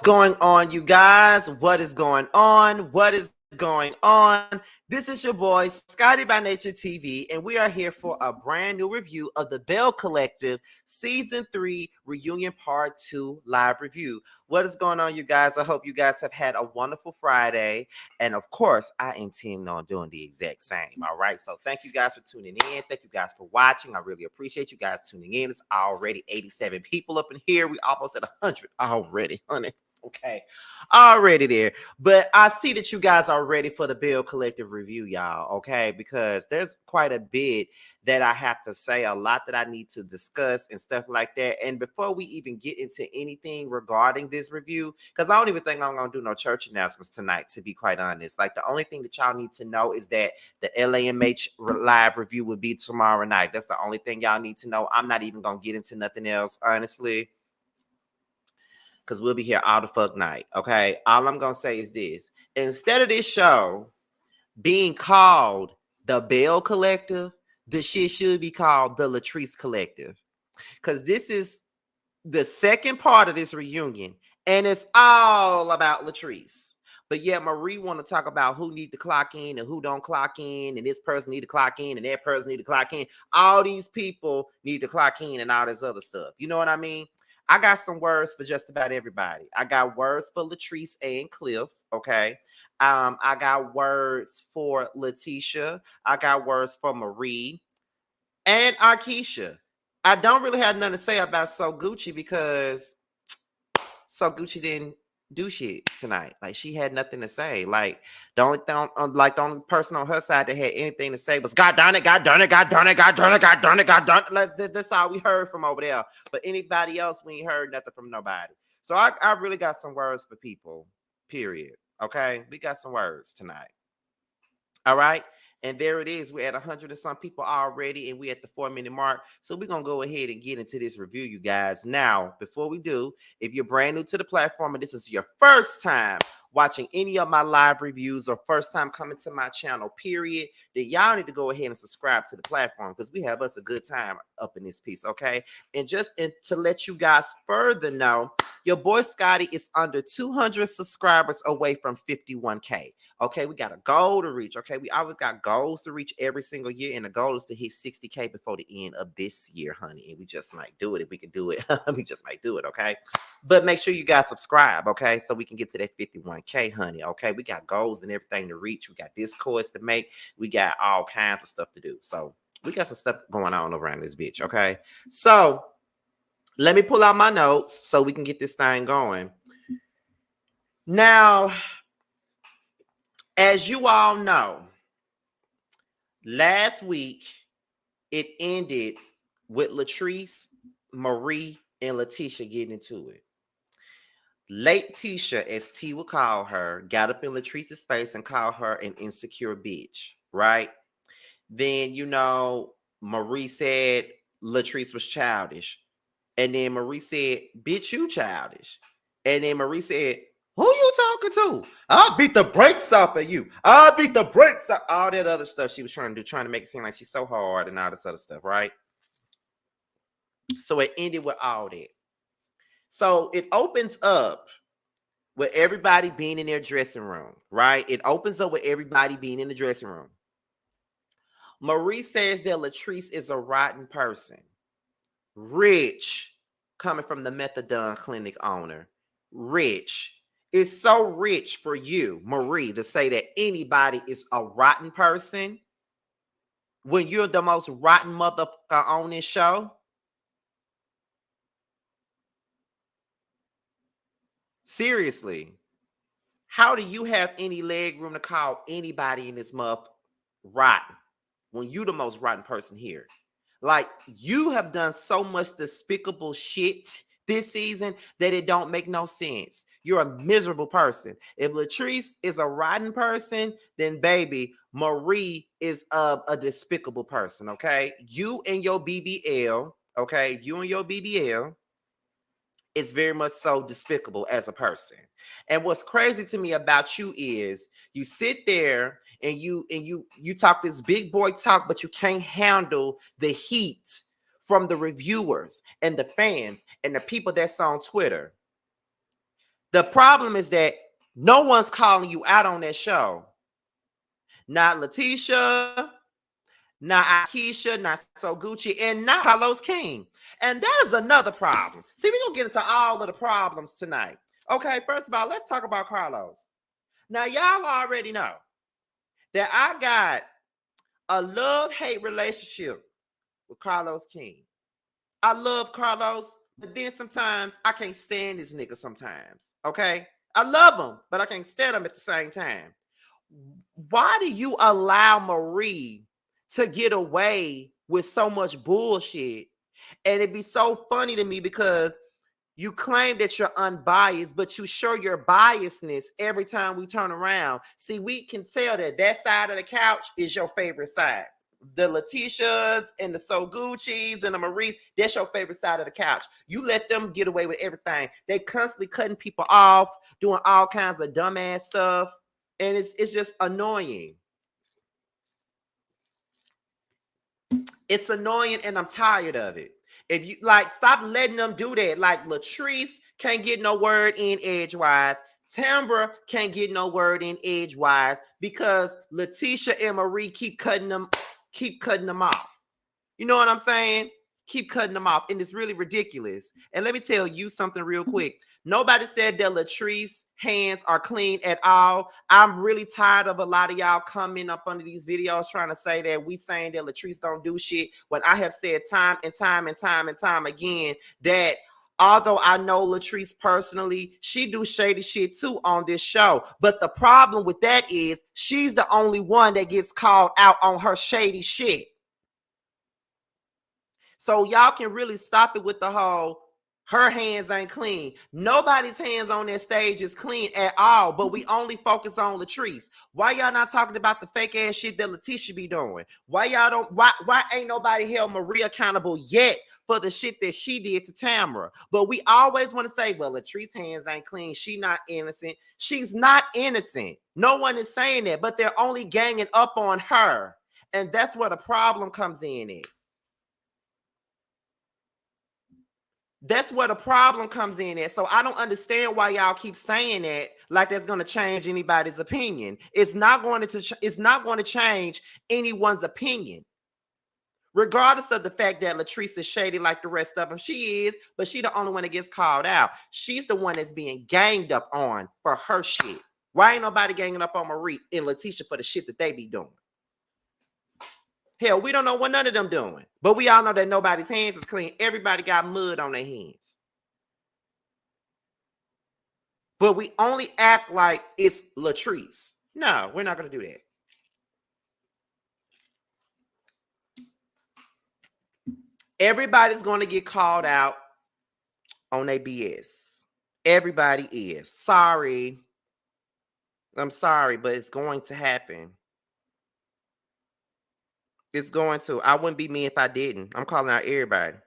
going on, you guys? What is going on? What is going on? This is your boy, Scotty by Nature TV, and we are here for a brand new review of the Belle Collective Season 3 Reunion Part 2 live review. What is going on, you guys? I hope you guys have had a wonderful Friday. And of course, I intend on doing the exact same. All right. So thank you guys for tuning in. Thank you guys for watching. I really appreciate you guys tuning in. It's already 87 people up in here. We almost at 100 already, honey. Okay, already there. But I see that you guys are ready for the Belle Collective review, y'all. Okay, because there's quite a bit that I have to say, a lot that I need to discuss and stuff like that. And before we even get into anything regarding this review, because I don't even think I'm gonna do no church announcements tonight, to be quite honest. Like, the only thing that y'all need to know is that the LAMH live review will be tomorrow night. That's the only thing y'all need to know. I'm not even gonna get into nothing else, honestly, because we'll be here all the fuck night. Okay, all I'm gonna say is this: instead of this show being called the Belle Collective, the shit should be called the Latrice Collective, because this is the second part of this reunion, and it's all about Latrice. But yet Marie want to talk about who need to clock in and who don't clock in, and this person need to clock in and that person need to clock in. All these people need to clock in and all this other stuff. You know what I mean? I got some words for just about everybody. I got words for Latrice and Cliff. Okay. I got words for Letitia. I got words for Marie and Arkisha. I don't really have nothing to say about So Gucci, because So Gucci didn't do shit tonight. Like, she had nothing to say. Like, the only person on her side that had anything to say was God darn it, God darn it, God darn it, God darn it, God darn it, God darn it. Like, that's all we heard from over there. But anybody else, we ain't heard nothing from nobody. So I really got some words for people. Period. Okay, we got some words tonight. All right. And there it is. We're at 100 and some people already, and we're at the 4-minute mark. So we're going to go ahead and get into this review, you guys. Now, before we do, if you're brand new to the platform and this is your first time watching any of my live reviews or first time coming to my channel, period, then y'all need to go ahead and subscribe to the platform, because we have us a good time up in this piece, okay? And to let you guys further know, your boy Scotty is under 200 subscribers away from 51K. Okay, we got a goal to reach. Okay, we always got goals to reach every single year, and the goal is to hit 60K before the end of this year, honey. And we just might do it if we can do it. We just might do it, okay? But make sure you guys subscribe, okay, so we can get to that 51K, honey. Okay, we got goals and everything to reach. We got Discords to make. We got all kinds of stuff to do. So we got some stuff going on around this bitch, okay? So let me pull out my notes so we can get this thing going. Now, as you all know, last week it ended with Latrice, Marie, and Letitia getting into it. Late Tisha, as T would call her, got up in Latrice's face and called her an insecure bitch, right? Then, Marie said Latrice was childish. And then Marie said, bitch, you childish. And then Marie said, who you talking to? I'll beat the brakes off of you. I'll beat the brakes off. All that other stuff she was trying to do, trying to make it seem like she's so hard and all this other stuff, right? So it ended with all that. So it opens up with everybody being in their dressing room, right? It opens up with everybody being in the dressing room. Marie says that Latrice is a rotten person. Rich, coming from the methadone clinic owner. Rich. It's so rich for you, Marie, to say that anybody is a rotten person when you're the most rotten motherfucker on this show. Seriously. How do you have any leg room to call anybody in this month rotten when you the most rotten person here? Like, you have done so much despicable shit this season that it don't make no sense. You're a miserable person. If Latrice is a rotten person, then baby, Marie is a despicable person, okay? You and your BBL, okay? You and your BBL is very much so despicable as a person. And what's crazy to me about you is you sit there and you talk this big boy talk, but you can't handle the heat from the reviewers and the fans and the people that's on Twitter. The problem is that no one's calling you out on that show. Not Letitia, not Akeisha, not So Gucci, and not Carlos King. And that is another problem. See, we're going to get into all of the problems tonight. Okay, first of all, let's talk about Carlos. Now, y'all already know that I got a love-hate relationship with Carlos King. I love Carlos, but then sometimes I can't stand this nigga sometimes, okay? I love him, but I can't stand him at the same time. Why do you allow Marie to get away with so much bullshit? And it'd be so funny to me because you claim that you're unbiased, but you show your biasness every time we turn around. See, we can tell that that side of the couch is your favorite side. The Letitias and the So Gucci's and the Maries, that's your favorite side of the couch. You let them get away with everything. They constantly cutting people off, doing all kinds of dumbass stuff. And it's just annoying. It's annoying and I'm tired of it. If you like, stop letting them do that. Like Latrice can't get no word in edgewise. Tambra can't get no word in edgewise because Letitia and Marie keep cutting them off. You know what I'm saying? Keep cutting them off. And it's really ridiculous. And let me tell you something real quick. Nobody said that Latrice's hands are clean at all. I'm really tired of a lot of y'all coming up under these videos trying to say that we saying that Latrice don't do shit when I have said time and time again that although I know Latrice personally, she do shady shit too on this show. But the problem with that is she's the only one that gets called out on her shady shit. So y'all can really stop it with the whole her hands ain't clean. Nobody's hands on that stage is clean at all, but we only focus on Latrice. Why y'all not talking about the fake ass shit that Letitia be doing? Why y'all don't, why ain't nobody held Marie accountable yet for the shit that she did to Tamara? But we always want to say, well, Latrice's hands ain't clean. She not innocent. She's not innocent. No one is saying that, but they're only ganging up on her. And that's where the problem comes in at. That's where the problem comes in at. So I don't understand why y'all keep saying that like that's going to change anybody's opinion. It's not going to change anyone's opinion. Regardless of the fact that Latrice is shady like the rest of them, she is, but she's the only one that gets called out. She's the one that's being ganged up on for her shit. Why ain't nobody ganging up on Marie and Letitia for the shit that they be doing? Hell, we don't know what none of them doing. But we all know that nobody's hands is clean. Everybody got mud on their hands. But we only act like it's Latrice. No, we're not going to do that. Everybody's going to get called out on their BS. Everybody is. Sorry. I'm sorry, but it's going to happen. It's going to. I wouldn't be me if I didn't. I'm calling out everybody.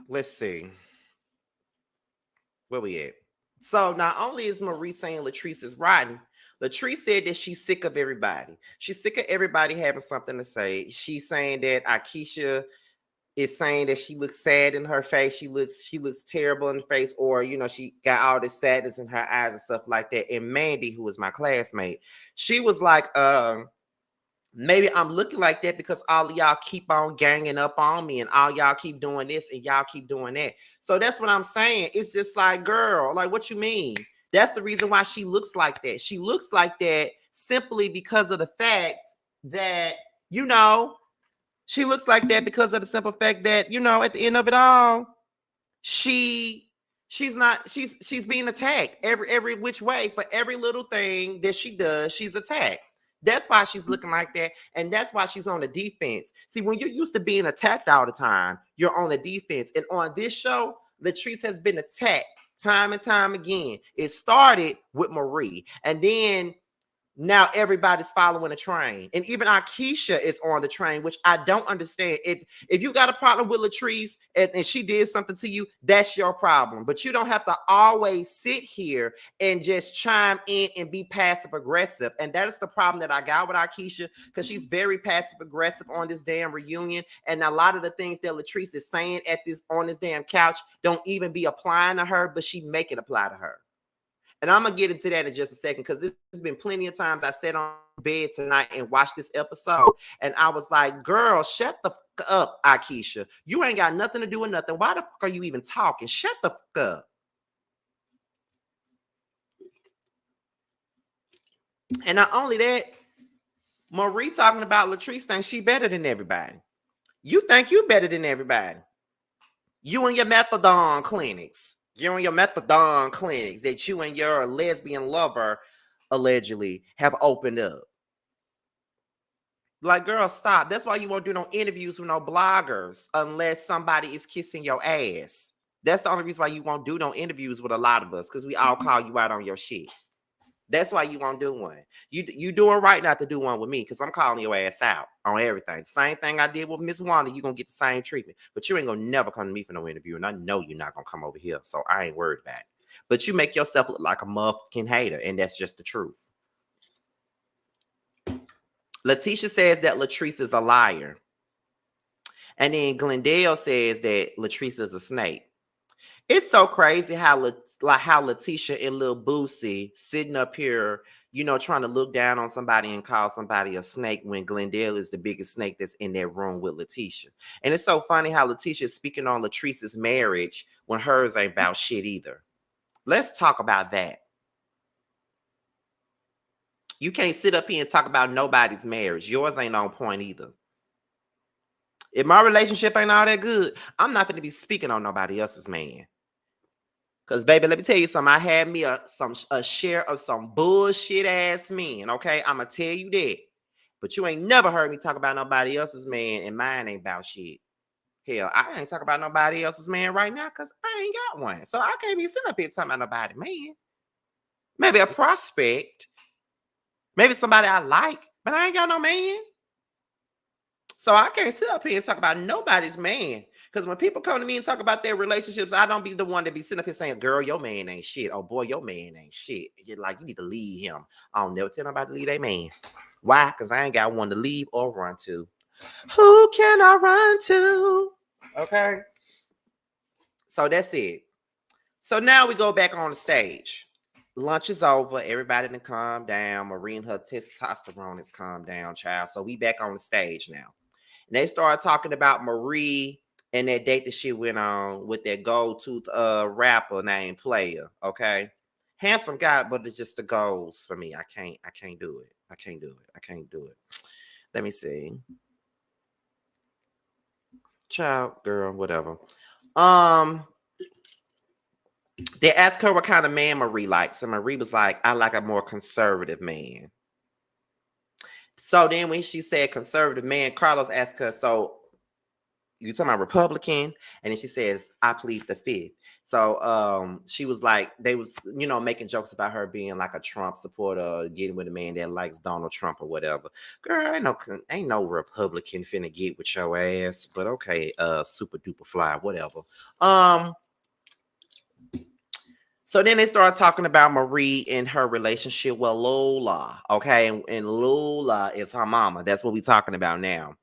Let's see. Where we at? So not only is Marie saying Latrice is rotten, Latrice said that she's sick of everybody. She's sick of everybody having something to say. She's saying that Akeisha is saying that she looks sad in her face. She looks terrible in the face, or she got all this sadness in her eyes and stuff like that. And Mandy, who was my classmate, she was like, maybe I'm looking like that because all of y'all keep on ganging up on me and all y'all keep doing this and y'all keep doing that. So that's what I'm saying. It's just like, girl, like, what you mean? That's the reason why she looks like that. She looks like that simply because of the fact that, she looks like that because of the simple fact that, at the end of it all, she's being attacked every which way. For every little thing that she does, she's attacked. That's why she's looking like that. And that's why she's on the defense. See, when you're used to being attacked all the time, you're on the defense. And on this show, Latrice has been attacked time and time again. It started with Marie. And then Now everybody's following a train, and even Akeisha is on the train, which I don't understand. If you got a problem with Latrice and she did something to you, that's your problem. But you don't have to always sit here and just chime in and be passive aggressive. And that is the problem that I got with Akeisha, because she's very passive aggressive on this damn reunion. And a lot of the things that Latrice is saying at this on this damn couch don't even be applying to her, but she make it apply to her. And I'm gonna get into that in just a second, because there's been plenty of times I sat on bed tonight and watched this episode, and I was like, "Girl, shut the fuck up, Akeisha. You ain't got nothing to do with nothing. Why the fuck are you even talking? Shut the fuck up." And not only that, Marie talking about Latrice thinks she better than everybody. You think you better than everybody. You and your methadone clinics. You and your methadone clinics that you and your lesbian lover allegedly have opened up. Like, girl, stop. That's why you won't do no interviews with no bloggers unless somebody is kissing your ass. That's the only reason why you won't do no interviews with a lot of us, because we all call you out on your shit. That's why you won't do one. You doing right not to do one with me, because I'm calling your ass out on everything. Same thing I did with Miss Wanda. You're going to get the same treatment. But you ain't going to never come to me for no interview, and I know you're not going to come over here, so I ain't worried about it. But you make yourself look like a motherfucking hater, and that's just the truth. Letitia says that Latrice is a liar. And then Glendale says that Latrice is a snake. It's so crazy how Letitia and Lil Boosie sitting up here, trying to look down on somebody and call somebody a snake when Glendale is the biggest snake that's in that room with Letitia. And it's so funny how Letitia is speaking on Latrice's marriage when hers ain't about shit either. Let's talk about that. You can't sit up here and talk about nobody's marriage. Yours ain't on point either. If my relationship ain't all that good, I'm not going to be speaking on nobody else's man. Because, baby, let me tell you something. I had me a share of some bullshit ass men, okay? I'm going to tell you that. But you ain't never heard me talk about nobody else's man, and mine ain't about shit. Hell, I ain't talking about nobody else's man right now because I ain't got one. So I can't be sitting up here talking about nobody man. Maybe a prospect. Maybe somebody I like, but I ain't got no man. So I can't sit up here and talk about nobody's man. Because when people come to me and talk about their relationships, I don't be the one to be sitting up here saying, "Girl, your man ain't shit." "Oh boy, your man ain't shit." You're like, you need to leave him. I don't never tell nobody to leave their man. Why? Because I ain't got one to leave or run to. Who can I run to? Okay. So that's it. So now we go back on the stage. Lunch is over. Everybody done calm down. Marie and her testosterone has calmed down, child. So we back on the stage now. And they started talking about Marie and that date that she went on with that gold tooth rapper named Player. Okay. Handsome guy, but it's just the goals for me. I can't do it. I can't do it. I can't do it. Let me see. Child, girl, whatever. They asked her what kind of man Marie likes, and Marie was like, "I like a more conservative man." So then when she said conservative man, Carlos asked her, "So you talking about Republican?" And then she says, "I plead the fifth." So she was like, they was, making jokes about her being like a Trump supporter, getting with a man that likes Donald Trump or whatever. Girl, ain't no Republican finna get with your ass. But okay, super duper fly, whatever. So then they started talking about Marie and her relationship with Lola. Okay. And Lola is her mama. That's what we're talking about now.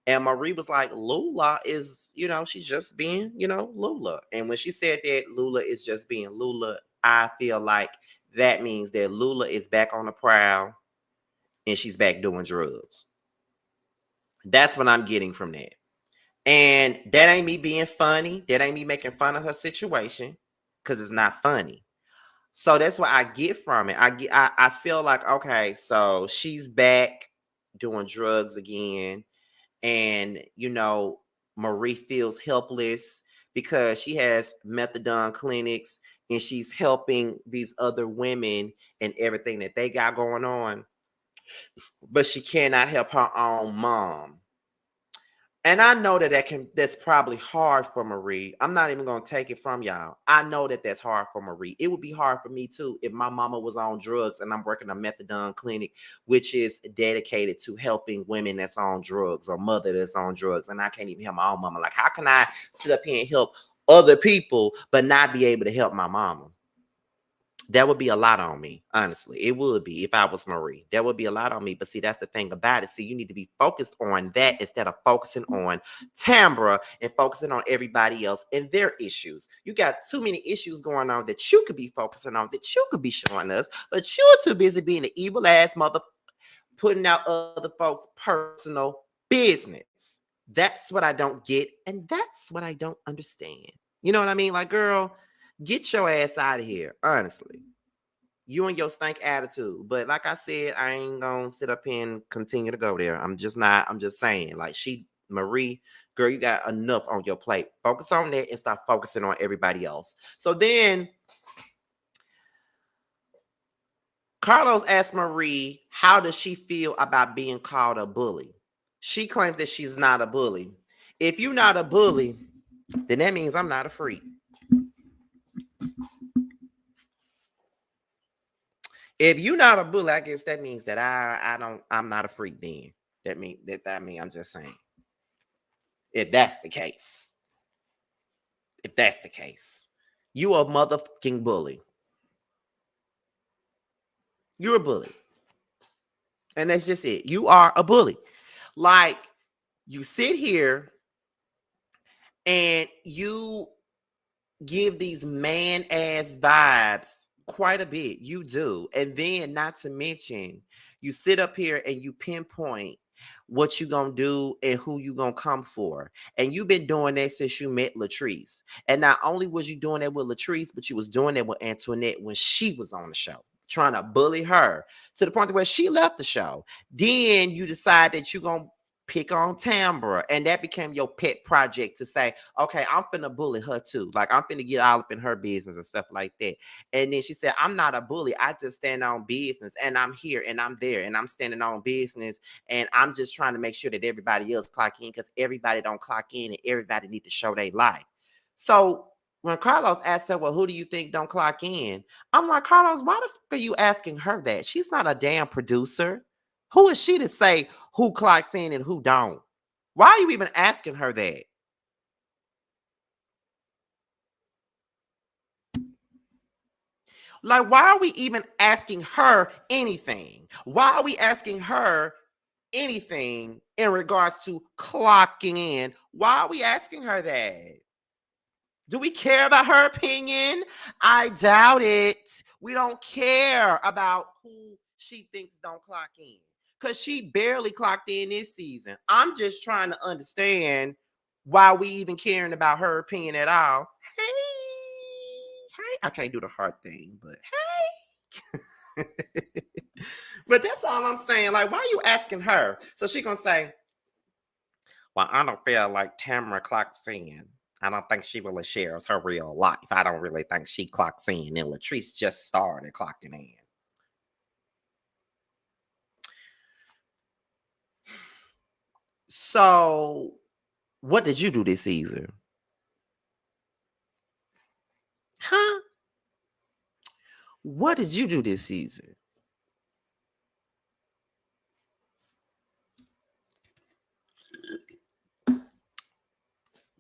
And Marie was like, Lula is, she's just being, Lula. And when she said that Lula is just being Lula, I feel like that means that Lula is back on the prowl and she's back doing drugs. That's what I'm getting from that. And that ain't me being funny. That ain't me making fun of her situation, because it's not funny. So that's what I get from it. I feel like, okay, so she's back doing drugs again. And, Marie feels helpless because she has methadone clinics and she's helping these other women and everything that they got going on. But she cannot help her own mom. And I know that that's probably hard for Marie. I'm not even gonna take it from y'all. I know that that's hard for Marie. It would be hard for me too if my mama was on drugs and I'm working a methadone clinic, which is dedicated to helping women that's on drugs or mother that's on drugs, and I can't even help my own mama. Like, how can I sit up here and help other people but not be able to help my mama? That would be a lot on me, honestly. It would be if I was Marie. That would be a lot on me. But see, that's the thing about it. See, you need to be focused on that instead of focusing on Tambra and focusing on everybody else and their issues. You got too many issues going on that you could be focusing on, that you could be showing us, but you're too busy being an evil ass mother, putting out other folks' personal business. That's what I don't get, and that's what I don't understand. You know what I mean? Like, girl, get your ass out of here, honestly. You and your stank attitude. But like I said, I ain't gonna sit up here and continue to go there. I'm just not. I'm just saying, like, Marie, girl, you got enough on your plate. Focus on that and stop focusing on everybody else. So then Carlos asked Marie, how does she feel about being called a bully? She claims that she's not a bully. If you're not a bully, then that means I'm not a freak. If you're not a bully, I guess that means that I'm not a freak then. That mean I'm just saying. If that's the case. If that's the case. You a motherfucking bully. You're a bully. And that's just it. You are a bully. Like, you sit here and you give these man ass vibes quite a bit. You do. And then, not to mention, you sit up here and you pinpoint what you gonna do and who you gonna come for. And you've been doing that since you met Latrice. And not only was you doing that with Latrice, but you was doing that with Antoinette when she was on the show, trying to bully her to the point where she left the show. Then you decide that you're gonna pick on Tambra, and that became your pet project to say, okay, I'm finna bully her too. Like, I'm finna get all up in her business and stuff like that. And then she said, I'm not a bully. I just stand on business, and I'm here and I'm there and I'm standing on business, and I'm just trying to make sure that everybody else clock in, because everybody don't clock in and everybody need to show their life. So when Carlos asked her, well, who do you think don't clock in? I'm like, Carlos, why the fuck are you asking her that? She's not a damn producer. Who is she to say who clocks in and who don't? Why are you even asking her that? Like, why are we even asking her anything? Why are we asking her anything in regards to clocking in? Why are we asking her that? Do we care about her opinion? I doubt it. We don't care about who she thinks don't clock in, because she barely clocked in this season. I'm just trying to understand why we even caring about her opinion at all. Hey, hey, I can't do the heart thing, but hey. But that's all I'm saying. Like, why are you asking her? So she gonna say, well, I don't feel like Tamara clocks in. I don't think she really shares her real life. I don't really think she clocks in. And Latrice just started clocking in. So, what did you do this season? Huh? What did you do this season?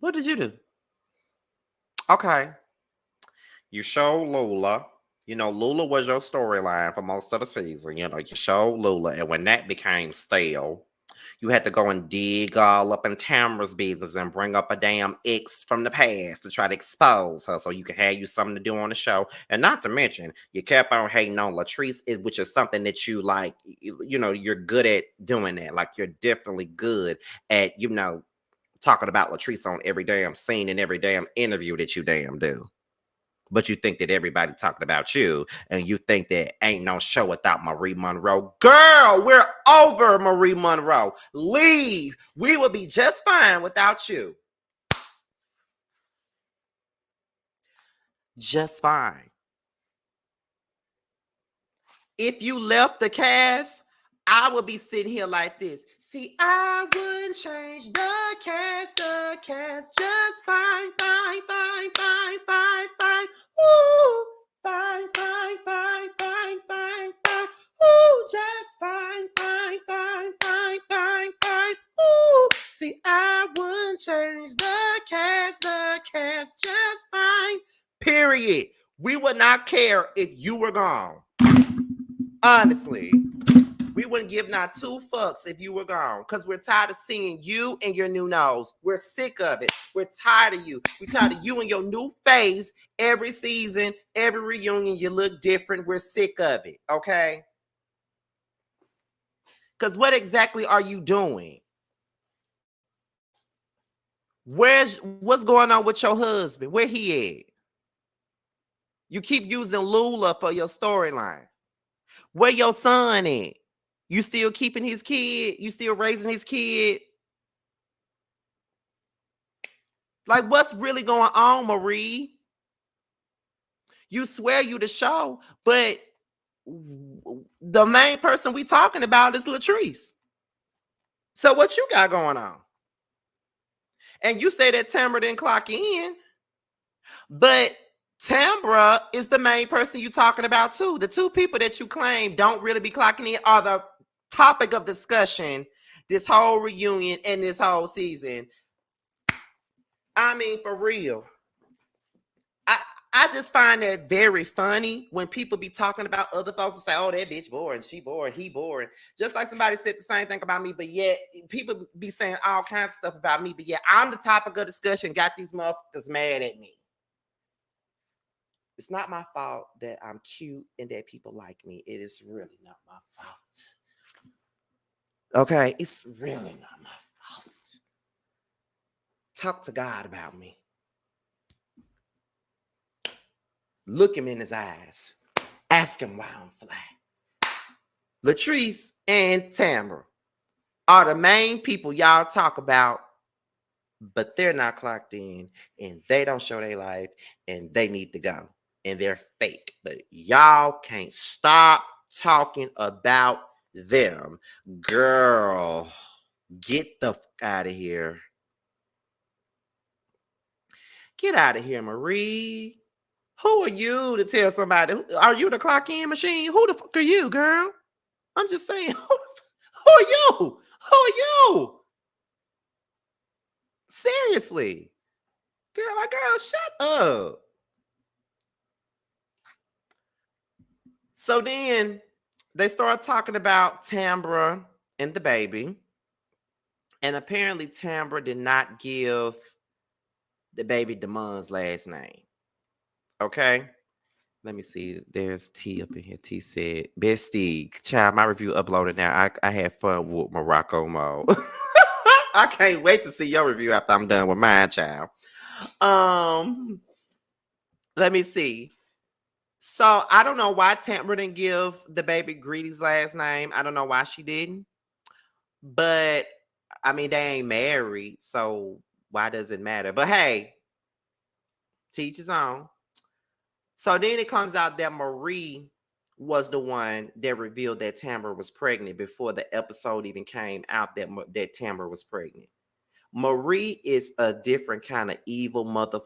What did you do? Okay. You showed Lula. You know, Lula was your storyline for most of the season. You know, you showed Lula. And when that became stale, you had to go and dig all up in Tamara's business and bring up a damn ex from the past to try to expose her so you could have you something to do on the show. And not to mention, you kept on hating on Latrice, which is something that you like, you know, you're good at doing that. Like, you're definitely good at, you know, talking about Latrice on every damn scene and every damn interview that you damn do. But you think that everybody talking about you, and you think that ain't no show without Marie Monroe. Girl, we're over Marie Monroe. Leave. We will be just fine without you. Just fine. If you left the cast, I would be sitting here like this. See, I wouldn't change the cast just fine, fine, fine, fine, fine, fine. Ooh, fine, fine, fine, fine, fine, fine. Ooh, just fine, fine, fine, fine, fine, fine. Ooh, see, I wouldn't change the cast just fine. Period. We would not care if you were gone. Honestly. We wouldn't give not two fucks if you were gone because we're tired of seeing you and your new nose. We're sick of it. We're tired of you. We're tired of you and your new face every season, every reunion. You look different. We're sick of it. Okay? Because what exactly are you doing? What's going on with your husband? Where he at? You keep using Lula for your storyline. Where your son at? You still keeping his kid? You still raising his kid? Like, what's really going on, Marie? You swear you the show, but the main person we talking about is Latrice. So what you got going on? And you say that Tamra didn't clock in, but Tamra is the main person you talking about too. The two people that you claim don't really be clocking in are the topic of discussion this whole reunion and this whole season. I mean, for real. I just find that very funny when people be talking about other folks and say, oh, that bitch boring, she boring, he boring. Just like somebody said the same thing about me, but yet people be saying all kinds of stuff about me, but yet I'm the topic of discussion, got these motherfuckers mad at me. It's not my fault that I'm cute and that people like me. It is really not my fault. Okay, it's really not my fault. Talk to God about me. Look him in his eyes. Ask him why I'm flat. Latrice and Tamra are the main people y'all talk about, but they're not clocked in and they don't show their life and they need to go and they're fake. But y'all can't stop talking about them. Girl, get the fuck out of here. Get out of here, Marie. Who are you to tell somebody? Are you the clock in machine? Who the fuck are you, girl? I'm just saying, who are you? Who are you? Seriously. Girl, shut up. So then they start talking about Tambra and the baby. And apparently Tambra did not give the baby Damon's last name. Okay? Let me see. There's T up in here. T said, Bestie, child, my review uploaded now. I had fun with Morocco mode. I can't wait to see your review after I'm done with mine, child. Let me see. So I don't know why Tamra didn't give the baby Greedy's last name. I don't know why she didn't. But I mean, they ain't married, so why does it matter? But hey, teach his own. So then it comes out that Marie was the one that revealed that Tamra was pregnant before the episode even came out that Tamra was pregnant. Marie is a different kind of evil mother.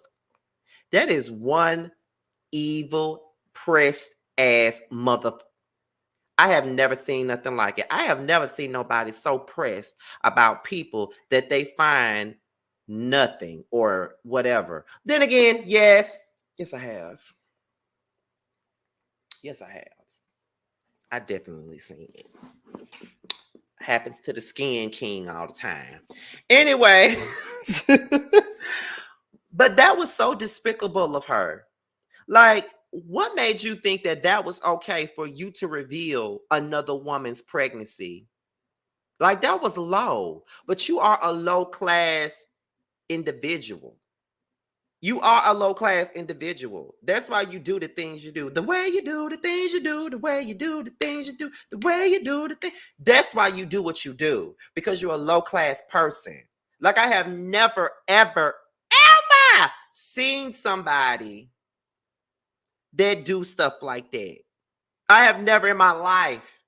That is one evil, pressed ass mother. I have never seen nothing like it. I have never seen nobody so pressed about people that they find nothing or whatever. Then again, yes, I have. Yes, I have. I definitely seen it. Happens to the skin king all the time. Anyway, but that was so despicable of her. Like, what made you think that that was okay for you to reveal another woman's pregnancy? Like, that was low, but you are a low class individual. You are a low class individual. That's why you do the things you do. The way you do the things you do, the way you do the things you do, the way you do the thing. That's why you do what you do, because you're a low class person. Like, I have never, ever, ever seen somebody that do stuff like that. I have never in my life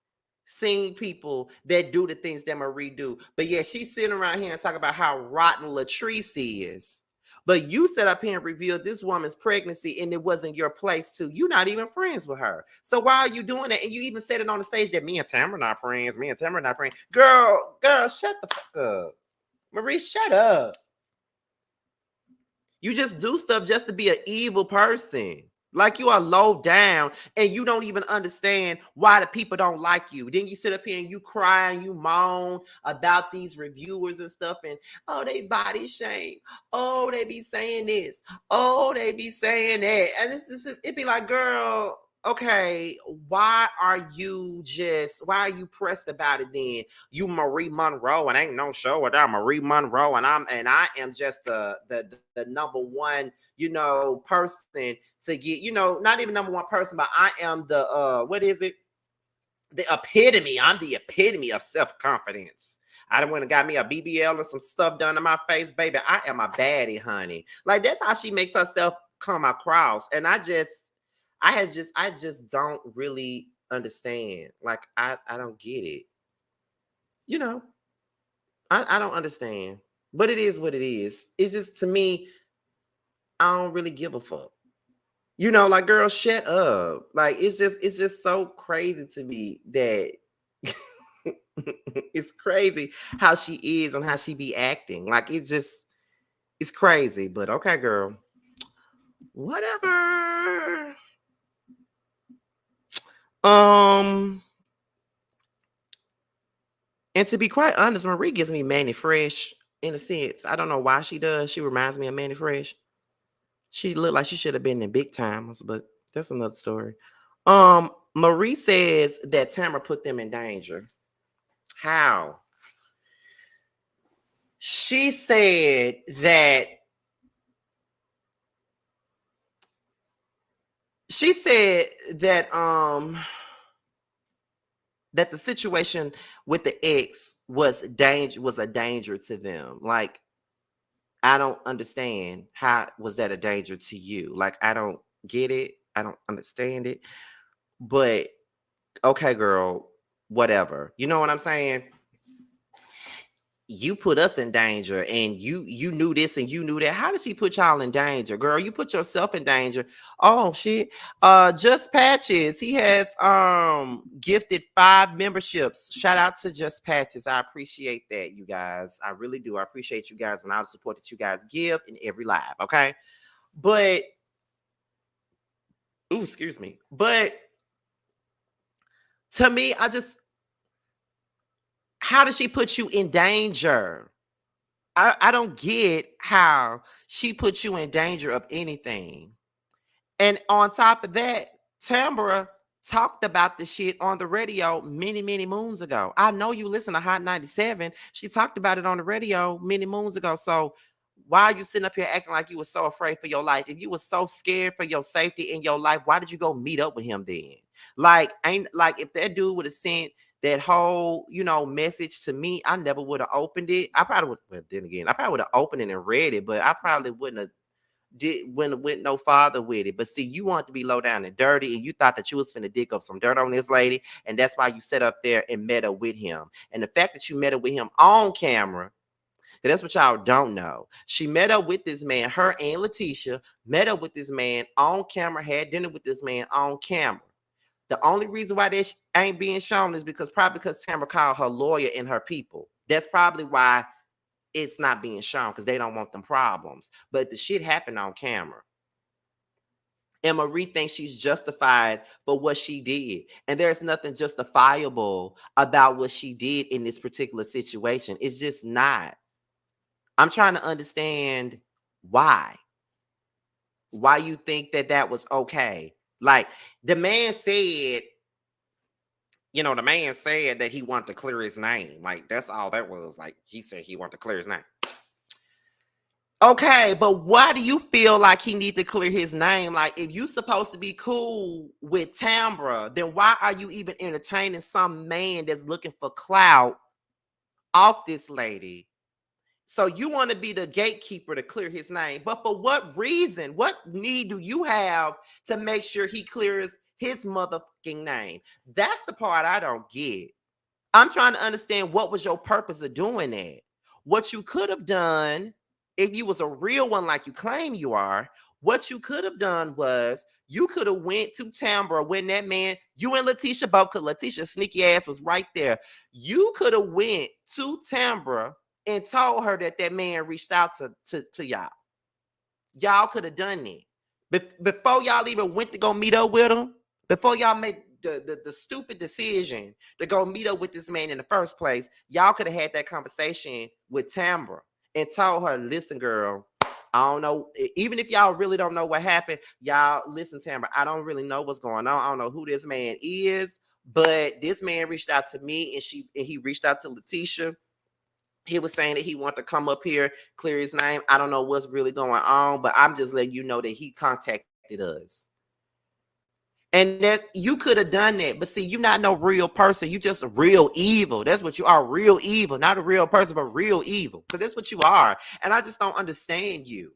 seen people that do the things that Marie do. But yeah, she's sitting around here and talking about how rotten Latrice is. But you set up here and revealed this woman's pregnancy and it wasn't your place to. You're not even friends with her. So why are you doing that? And you even said it on the stage that me and Tamara not friends. Me and Tamara not friends. Girl, shut the fuck up. Marie, shut up. You just do stuff just to be an evil person. Like you are low down and you don't even understand why the people don't like you. Then you sit up here and you cry and you moan about these reviewers and stuff and oh, they body shame. Oh, they be saying this. Oh, they be saying that. And it's just it'd be like, girl, okay, why are you pressed about it then? You Marie Monroe and ain't no show without Marie Monroe and I am just the number one, person to get, not even number one person, but I am the what is it? The epitome. I'm the epitome of self-confidence. I done went and got me a BBL and some stuff done to my face, baby. I am a baddie, honey. Like that's how she makes herself come across. And I just don't really understand. Like I don't get it. You know, I don't understand. But it is what it is. It's just to me, I don't really give a fuck. Like girl, shut up. Like it's just so crazy to me that it's crazy how she is and how she be acting. Like it's crazy. But okay, girl. Whatever. Um, and to be quite honest, Marie gives me Manny Fresh in a sense. I don't know why she does. She reminds me of Manny Fresh. She looked like she should have been in Big Timers, but that's another story. Marie says that Tamara put them in danger. How? She said that that the situation with the ex was a danger to them. Like, I don't understand. How was that a danger to you? Like, I don't get it. I don't understand it. But okay, girl, whatever. You know what I'm saying? You put us in danger and you knew this and you knew that. How did she put y'all in danger? Girl, you put yourself in danger. Oh shit. Just Patches. He has gifted 5 memberships. Shout out to Just Patches. I appreciate that, you guys. I really do. I appreciate you guys and all the support that you guys give in every live. Okay. But excuse me. But to me, how does she put you in danger? I don't get how she put you in danger of anything. And on top of that, Tambra talked about the shit on the radio many, many moons ago. I know you listen to Hot 97. She talked about it on the radio many moons ago. So why are you sitting up here acting like you were so afraid for your life? If you were so scared for your safety in your life, why did you go meet up with him then? Like, ain't like if that dude would have sent that whole, message to me, I never would have opened it. I probably would, well, then again, I probably would have opened it and read it, but I probably wouldn't have went no farther with it. But see, you want to be low down and dirty, and you thought that you was finna dig up some dirt on this lady, and that's why you sat up there and met her with him. And the fact that you met her with him on camera, that's what y'all don't know. She met up with this man, her and Letitia met up with this man on camera, had dinner with this man on camera. The only reason why this ain't being shown is because Tamara called her lawyer and her people. That's probably why it's not being shown, because they don't want them problems. But the shit happened on camera. And Marie thinks she's justified for what she did. And there's nothing justifiable about what she did in this particular situation. It's just not. I'm trying to understand why you think that was okay. Like the man said that he wanted to clear his name. Like that's all that was. Like he said he wanted to clear his name. Okay, but why do you feel like he need to clear his name? Like if you supposed to be cool with Tambra, then why are you even entertaining some man that's looking for clout off this lady? So you want to be the gatekeeper to clear his name. But for what reason? What need do you have to make sure he clears his motherfucking name? That's the part I don't get. I'm trying to understand what was your purpose of doing that. What you could have done if you was a real one like you claim you are, what you could have done was you could have went to Tambra when that man, you and Letitia both, because Letitia's sneaky ass was right there. You could have went to Tambra and told her that that man reached out to y'all. Y'all could have done it. Before y'all even went to go meet up with him, before y'all made the stupid decision to go meet up with this man in the first place, y'all could have had that conversation with Tambra and told her, listen, girl, I don't know. Even if y'all really don't know what happened, y'all listen, Tambra, I don't really know what's going on. I don't know who this man is, but this man reached out to me and he reached out to Letitia. He was saying that he wanted to come up here, clear his name. I don't know what's really going on, but I'm just letting you know that he contacted us. And that you could have done that. But see, you're not no real person. You just real evil. That's what you are, real evil. Not a real person, but real evil. Because that's what you are. And I just don't understand you.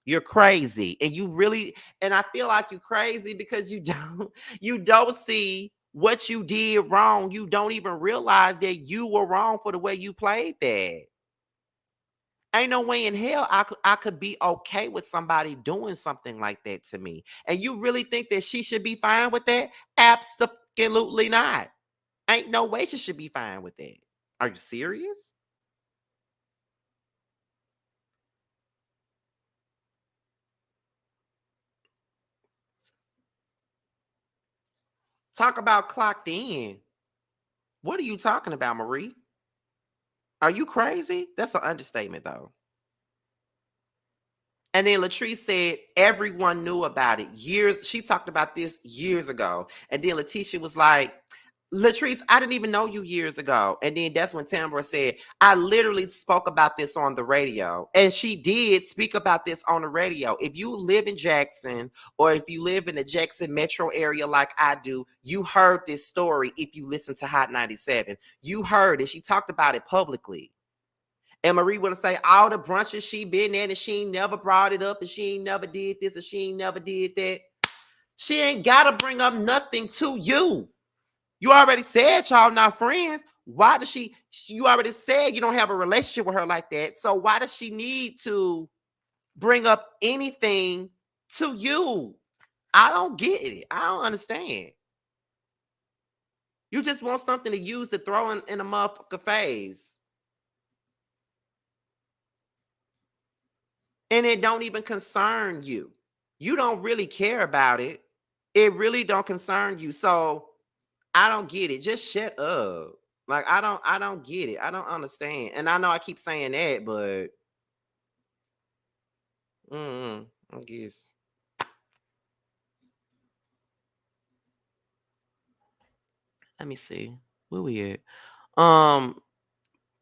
You're crazy. And you really, and I feel like you're crazy because you don't see what you did wrong. You don't even realize that you were wrong for the way you played that. Ain't no way in hell I could be okay with somebody doing something like that to me. And you really think that she should be fine with that? Absolutely not. Ain't no way she should be fine with that. Are you serious? Talk about clocked in. What are you talking about, Marie? Are you crazy? That's an understatement, though. And then Latrice said everyone knew about it years. She talked about this years ago. And then Letitia was like, Latrice, I didn't even know you years ago. And then that's when Tambra said, I literally spoke about this on the radio. And she did speak about this on the radio. If you live in Jackson or if you live in the Jackson metro area like I do, you heard this story if you listen to Hot 97. You heard it. She talked about it publicly. And Marie want to say all the brunches she been at and she ain't never brought it up and she ain't never did this and she ain't never did that. She ain't got to bring up nothing to you. You already said y'all not friends. Why does you already said you don't have a relationship with her like that. So why does she need to bring up anything to you? I don't get it. I don't understand. You just want something to use to throw in a motherfucker face. And it don't even concern you. You don't really care about it. It really don't concern you. So I don't get it. Just shut up. Like I don't get it. I don't understand. And I know I keep saying that, but I guess. Let me see. Where we at? Um,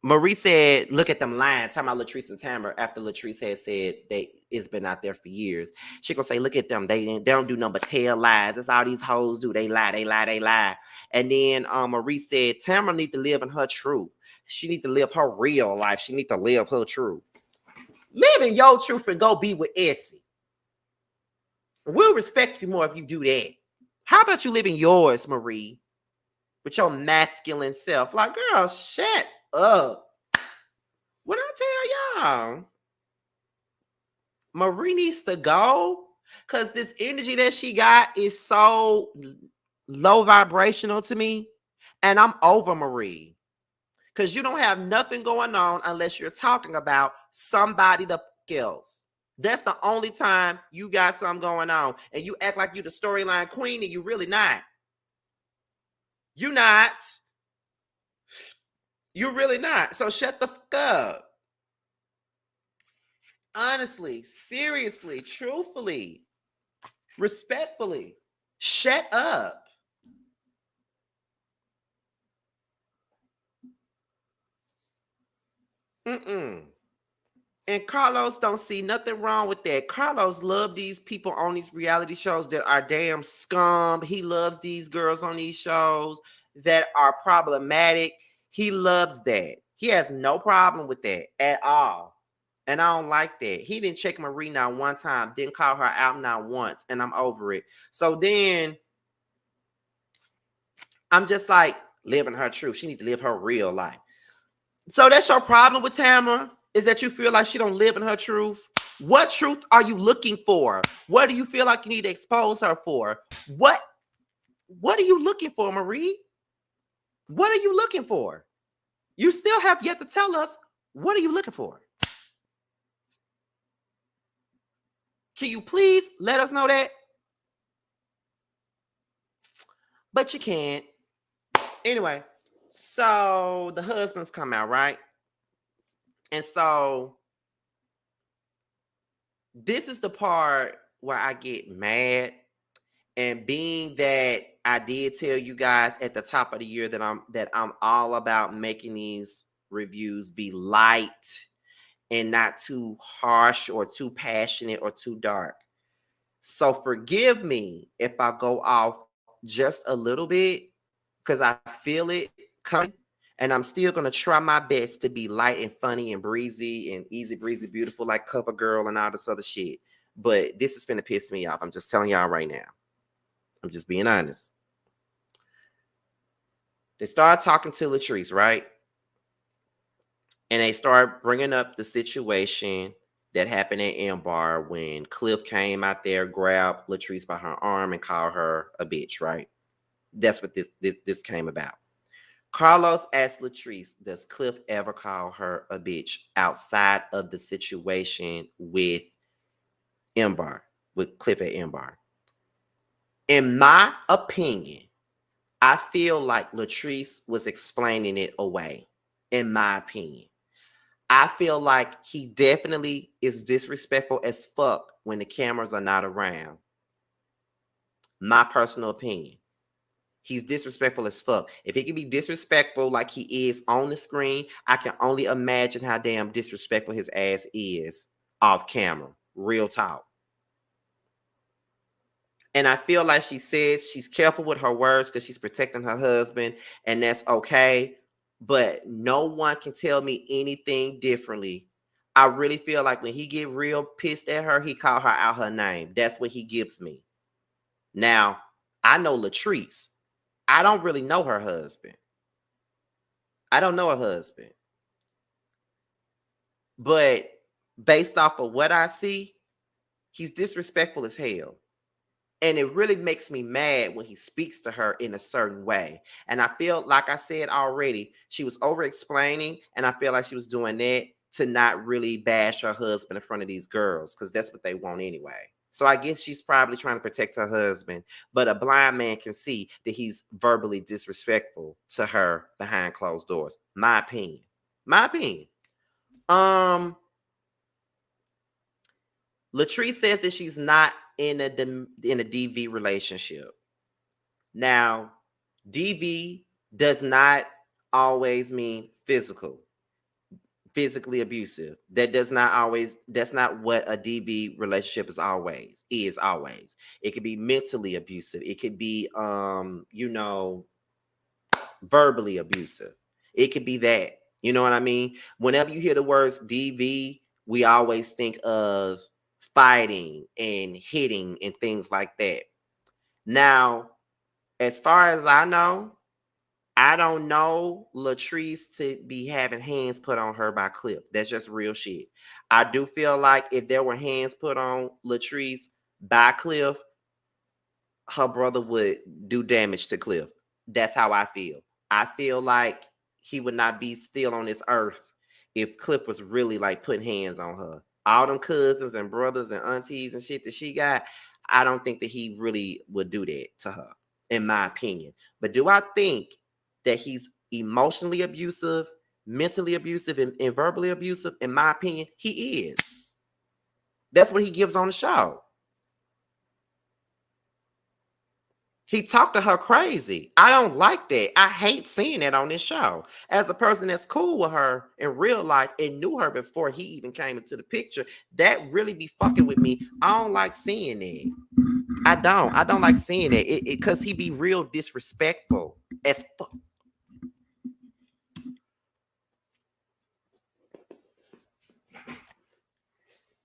Marie said, look at them lying, talking about Latrice and Tamara after Latrice had said it's been out there for years. She gonna say, look at them. They don't do nothing but tell lies. That's all these hoes do. They lie, they lie, they lie. And then Marie said, Tamara need to live in her truth. She need to live her real life. She need to live her truth. Live in your truth and go be with Essie. We'll respect you more if you do that. How about you live in yours, Marie? With your masculine self. Like, girl, shut up. What I tell y'all? Marie needs to go because this energy that she got is so low vibrational to me. And I'm over Marie because you don't have nothing going on unless you're talking about somebody else. That's the only time you got something going on. And you act like you're the storyline queen and you're really not. You're not. You're really not. So shut the fuck up. Honestly, seriously, truthfully, respectfully, shut up. Mm-mm. And Carlos don't see nothing wrong with that. Carlos loves these people on these reality shows that are damn scum. He loves these girls on these shows that are problematic. He loves that. He has no problem with that at all. And I don't like that. He didn't check Marie not one time, didn't call her out not once, and I'm over it. So then I'm just like, living her truth. She need to live her real life. So that's your problem with Tamara, is that you feel like she don't live in her truth. What truth are you looking for? What do you feel like you need to expose her for? What are you looking for, Marie? What are you looking for? You still have yet to tell us, what are you looking for? Can you please let us know that? But you can't. Anyway, so the husbands come out, right? And so this is the part where I get mad. And being that I did tell you guys at the top of the year that I'm all about making these reviews be light and not too harsh or too passionate or too dark. So forgive me if I go off just a little bit, because I feel it coming. And I'm still going to try my best to be light and funny and breezy and easy breezy beautiful like CoverGirl and all this other shit. But this is finna piss me off. I'm just telling y'all right now. I'm just being honest. They started talking to Latrice, right? And they started bringing up the situation that happened at M-Bar when Cliff came out there, grabbed Latrice by her arm and called her a bitch, right? That's what this came about. Carlos asked Latrice, does Cliff ever call her a bitch outside of the situation with M-Bar, with Cliff at M-Bar? In my opinion, I feel like Latrice was explaining it away, in my opinion. I feel like he definitely is disrespectful as fuck when the cameras are not around. My personal opinion. He's disrespectful as fuck. If he can be disrespectful like he is on the screen, I can only imagine how damn disrespectful his ass is off camera. Real talk. And I feel like she says she's careful with her words because she's protecting her husband, and that's okay. But no one can tell me anything differently. I really feel like when he get real pissed at her, he call her out her name. That's what he gives me. Now, I know Latrice. I don't really know her husband. I don't know her husband. But based off of what I see, he's disrespectful as hell. And it really makes me mad when he speaks to her in a certain way. And I feel, like I said already, she was over explaining. And I feel like she was doing that to not really bash her husband in front of these girls, because that's what they want anyway. So I guess she's probably trying to protect her husband. But a blind man can see that he's verbally disrespectful to her behind closed doors. My opinion. My opinion. Latrice says that she's not in a DV relationship. Now, DV does not always mean physically abusive. That's not what a DV relationship is always. It could be mentally abusive. It could be verbally abusive. It could be that. You know what I mean? Whenever you hear the words DV, we always think of fighting and hitting and things like that. Now, as far as I know, I don't know Latrice to be having hands put on her by Cliff. That's just real shit. I do feel like if there were hands put on Latrice by Cliff, her brother would do damage to Cliff. That's how I feel. I feel like he would not be still on this earth if Cliff was really like putting hands on her. All them cousins and brothers and aunties and shit that she got, I don't think that he really would do that to her, in my opinion. But do I think that he's emotionally abusive, mentally abusive, and verbally abusive? In my opinion, he is. That's what he gives on the show. He talked to her crazy. I don't like that. I hate seeing that on this show. As a person that's cool with her in real life and knew her before he even came into the picture, that really be fucking with me. I don't like seeing that. I don't like seeing it because he be real disrespectful as fuck.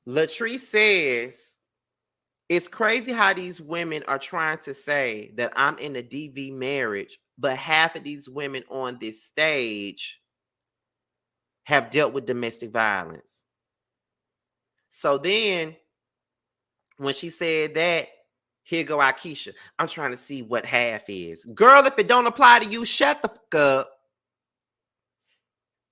Latrice says, it's crazy how these women are trying to say that I'm in a DV marriage, but half of these women on this stage have dealt with domestic violence. So then when she said that, here go Akeisha. I'm trying to see what half is. Girl, if it don't apply to you, shut the fuck up.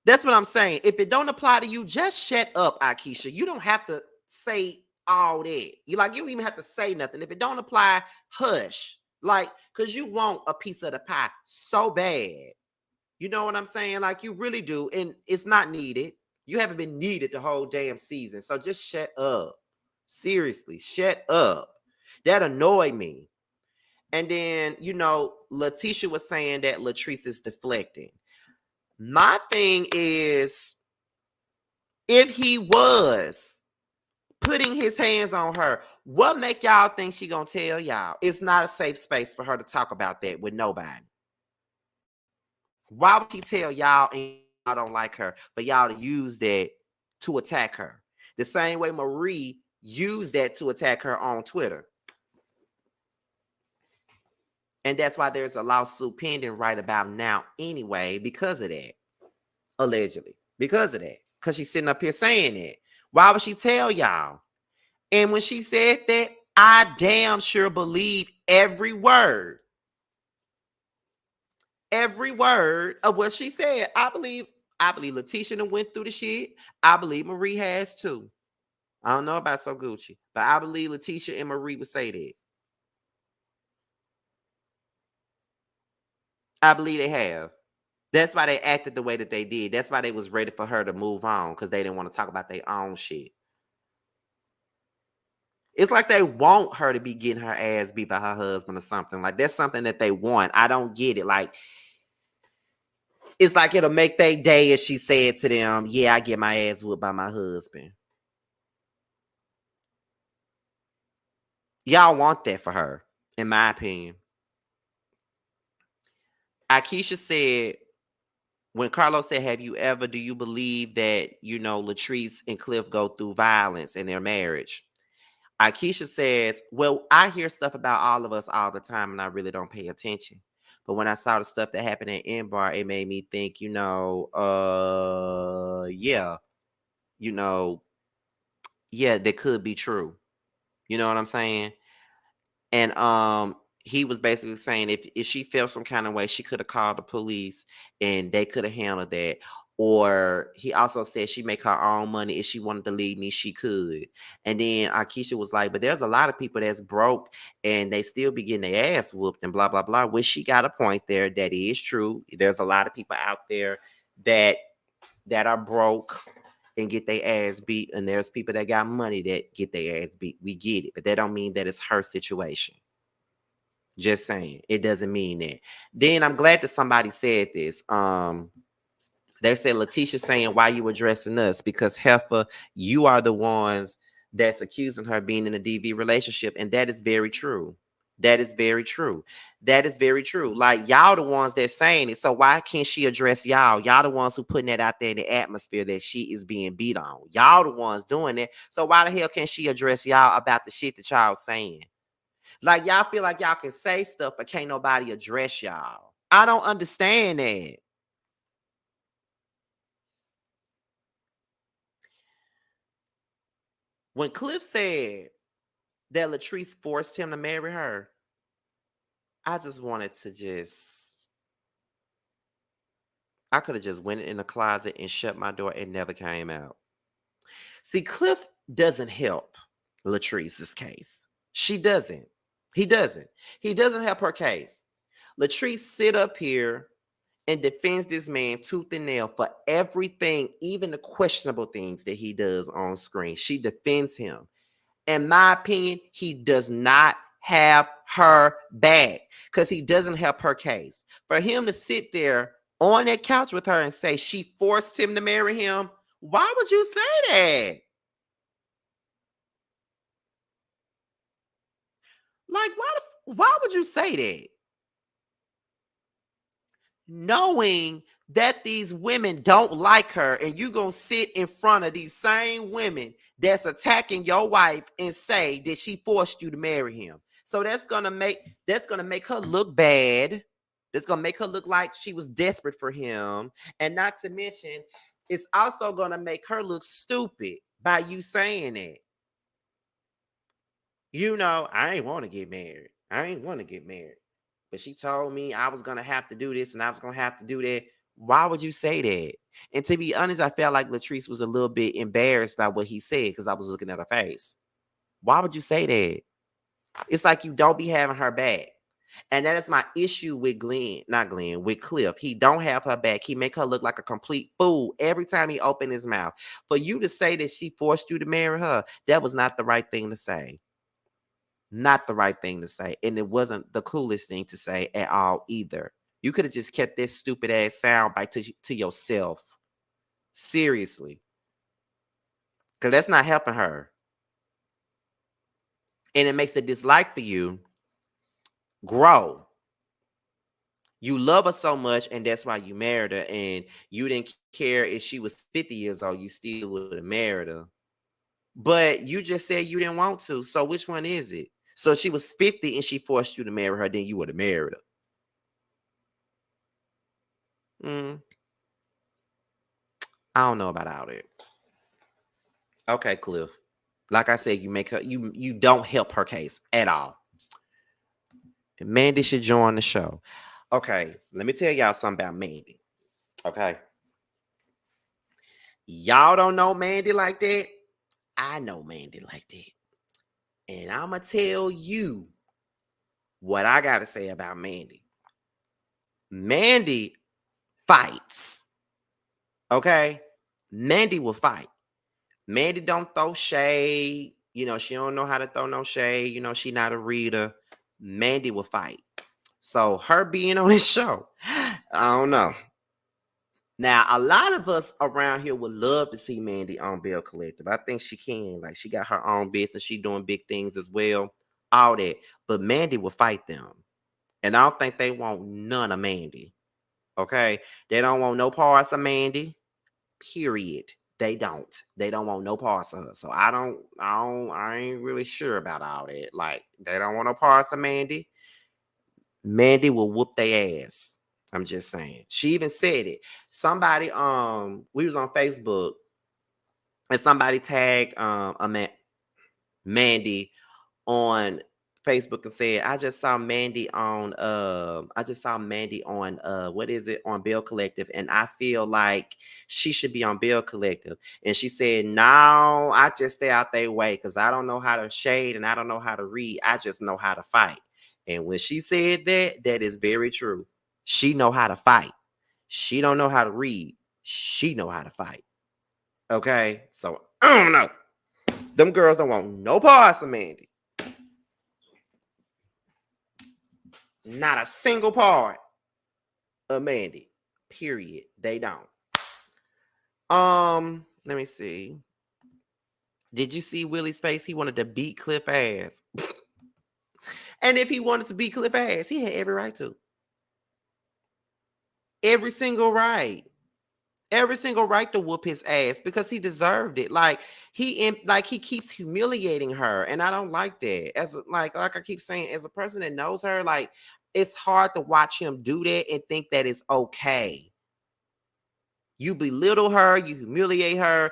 That's what I'm saying. If it don't apply to you, just shut up, Akeisha. You don't have to say all that. You don't even have to say nothing. If it don't apply, hush. Like, cause you want a piece of the pie so bad. You know what I'm saying? Like you really do. And it's not needed. You haven't been needed the whole damn season. So just shut up. Seriously, shut up. That annoyed me. And then, Letitia was saying that Latrice is deflecting. My thing is, if he was putting his hands on her, what make y'all think she gonna tell y'all? It's not a safe space for her to talk about that with nobody. Why would he tell y'all and y'all don't like her, but y'all to use that to attack her? The same way Marie used that to attack her on Twitter. And that's why there's a lawsuit pending right about now anyway, because of that. Allegedly. Because of that. Because she's sitting up here saying it. Why would she tell y'all? And when she said that, I damn sure believe every word. Every word of what she said. I believe Letitia done went through the shit. I believe Marie has too. I don't know about So Gucci, but I believe Letitia and Marie would say that. I believe they have. That's why they acted the way that they did. That's why they was ready for her to move on, because they didn't want to talk about their own shit. It's like they want her to be getting her ass beat by her husband or something. Like that's something that they want. I don't get it. Like it's like it'll make their day if she said to them, yeah, I get my ass whooped by my husband. Y'all want that for her, in my opinion. Akeisha said, when Carlos said, do you believe that, Latrice and Cliff go through violence in their marriage? Akeisha says, well, I hear stuff about all of us all the time and I really don't pay attention. But when I saw the stuff that happened at Bar, it made me think, that could be true. You know what I'm saying? And he was basically saying if she felt some kind of way, she could have called the police and they could have handled that. Or he also said she make her own money. If she wanted to leave me, she could. And then Akeisha was like, but there's a lot of people that's broke and they still be getting their ass whooped and blah, blah, blah. Which she got a point there. That is true. There's a lot of people out there that are broke and get their ass beat. And there's people that got money that get their ass beat. We get it. But that don't mean that it's her situation. Just saying. It doesn't mean that. Then I'm glad that somebody said this. They said Letitia saying, why you addressing us? Because Heifer, you are the ones that's accusing her being in a DV relationship. And that is very true. That is very true. That is very true. Like, y'all the ones that's saying it. So why can't she address y'all? Y'all the ones who putting that out there in the atmosphere that she is being beat on. Y'all the ones doing it. So why the hell can't she address y'all about the shit that y'all saying? Like, y'all feel like y'all can say stuff, but can't nobody address y'all. I don't understand that. When Cliff said that Latrice forced him to marry her, I just wanted to I could have just went in the closet and shut my door and never came out. See, Cliff doesn't help Latrice's case. She doesn't. He doesn't. He doesn't help her case. Latrice sit up here and defends this man tooth and nail for everything, even the questionable things that he does on screen. She defends him. In my opinion, he does not have her back because he doesn't help her case. For him to sit there on that couch with her and say she forced him to marry him, why would you say that? Like, why would you say that? Knowing that these women don't like her and you gonna sit in front of these same women that's attacking your wife and say that she forced you to marry him. So that's gonna make her look bad. It's gonna make her look like she was desperate for him. And not to mention, it's also gonna make her look stupid by you saying it. I ain't want to get married. I ain't want to get married. But she told me I was gonna have to do this and I was gonna have to do that. Why would you say that? And to be honest, I felt like Latrice was a little bit embarrassed by what he said because I was looking at her face. Why would you say that? It's like you don't be having her back. And that is my issue with with Cliff. He don't have her back. He make her look like a complete fool every time he open his mouth. For you to say that she forced you to marry her, that was not the right thing to say. Not the right thing to say. And it wasn't the coolest thing to say at all either. You could have just kept this stupid ass soundbite to yourself. Seriously. Because that's not helping her. And it makes a dislike for you grow. You love her so much, and that's why you married her. And you didn't care if she was 50 years old, you still would have married her. But you just said you didn't want to. So which one is it? So she was 50 and she forced you to marry her, then you would have married her. I don't know about all that. Okay, Cliff. Like I said, you make her you don't help her case at all. And Mandy should join the show. Okay, let me tell y'all something about Mandy. Okay. Y'all don't know Mandy like that. I know Mandy like that. And I'ma tell you what I gotta say about Mandy. Mandy fights. Okay? Mandy will fight. Mandy don't throw shade. She don't know how to throw no shade. She not a reader. Mandy will fight. So her being on this show, I don't know. Now, a lot of us around here would love to see Mandy on Belle Collective. I think she can. Like, she got her own business. She doing big things as well. All that. But Mandy will fight them. And I don't think they want none of Mandy. Okay? They don't want no parts of Mandy. Period. They don't. They don't want no parts of her. So I ain't really sure about all that. Like, they don't want no parts of Mandy. Mandy will whoop their ass. I'm just saying. She even said it. Somebody, we was on Facebook and somebody tagged Mandy on Facebook and said, I just saw Mandy on what is it, on Belle Collective, and I feel like she should be on Belle Collective. And she said, no, I just stay out their way because I don't know how to shade and I don't know how to read. I just know how to fight. And when she said that, that is very true. She know how to fight. She don't know how to read. She know how to fight. Okay? So I don't know. Them girls don't want no parts of Mandy. Not a single part of Mandy. Period. They don't. Let me see. Did you see Willie's face? He wanted to beat Cliff ass. And if he wanted to beat Cliff ass, he had every right to. Every single right. Every single right to whoop his ass because he deserved it. Like he keeps humiliating her, and I don't like that. Like I keep saying, as a person that knows her, like it's hard to watch him do that and think that it's okay. You belittle her, you humiliate her,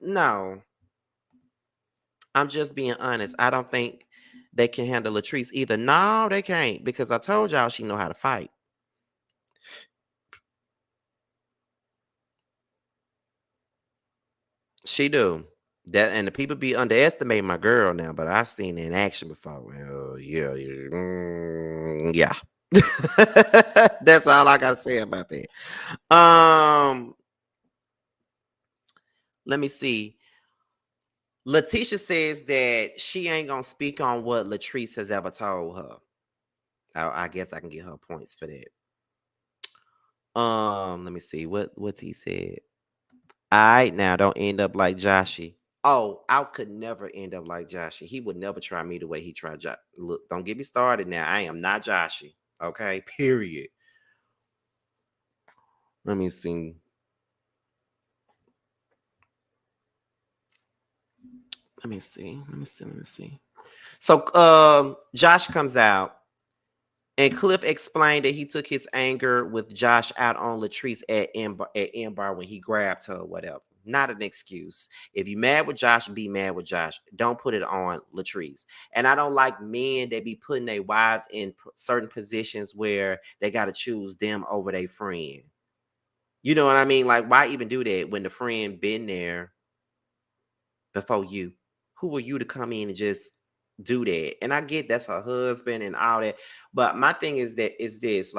no. I'm just being honest. I don't think they can handle Latrice either. No, they can't, because I told y'all she know how to fight. She do. That, and the people be underestimating my girl now, but I seen it in action before. Well, yeah, yeah. That's all I gotta say about that. Let me see. Letitia says that she ain't gonna speak on what Latrice has ever told her. I guess I can get her points for that. Let me see what's he said. All right, now don't end up like Joshy. Oh, I could never end up like Joshy. He would never try me the way he tried Josh. Look, don't get me started now. I am not Joshy. Okay, period. Let me see. Let me see. So Josh comes out And Cliff explained that he took his anger with Josh out on Latrice at Bar when he grabbed her or whatever. Not an excuse. If you mad with Josh, be mad with Josh. Don't put it on Latrice. And I don't like men that be putting their wives in certain positions where they got to choose them over their friend. You know what I mean? Like, why even do that when the friend been there before you? Who are you to come in and just do that? And I get that's her husband and all that. But my thing is that is this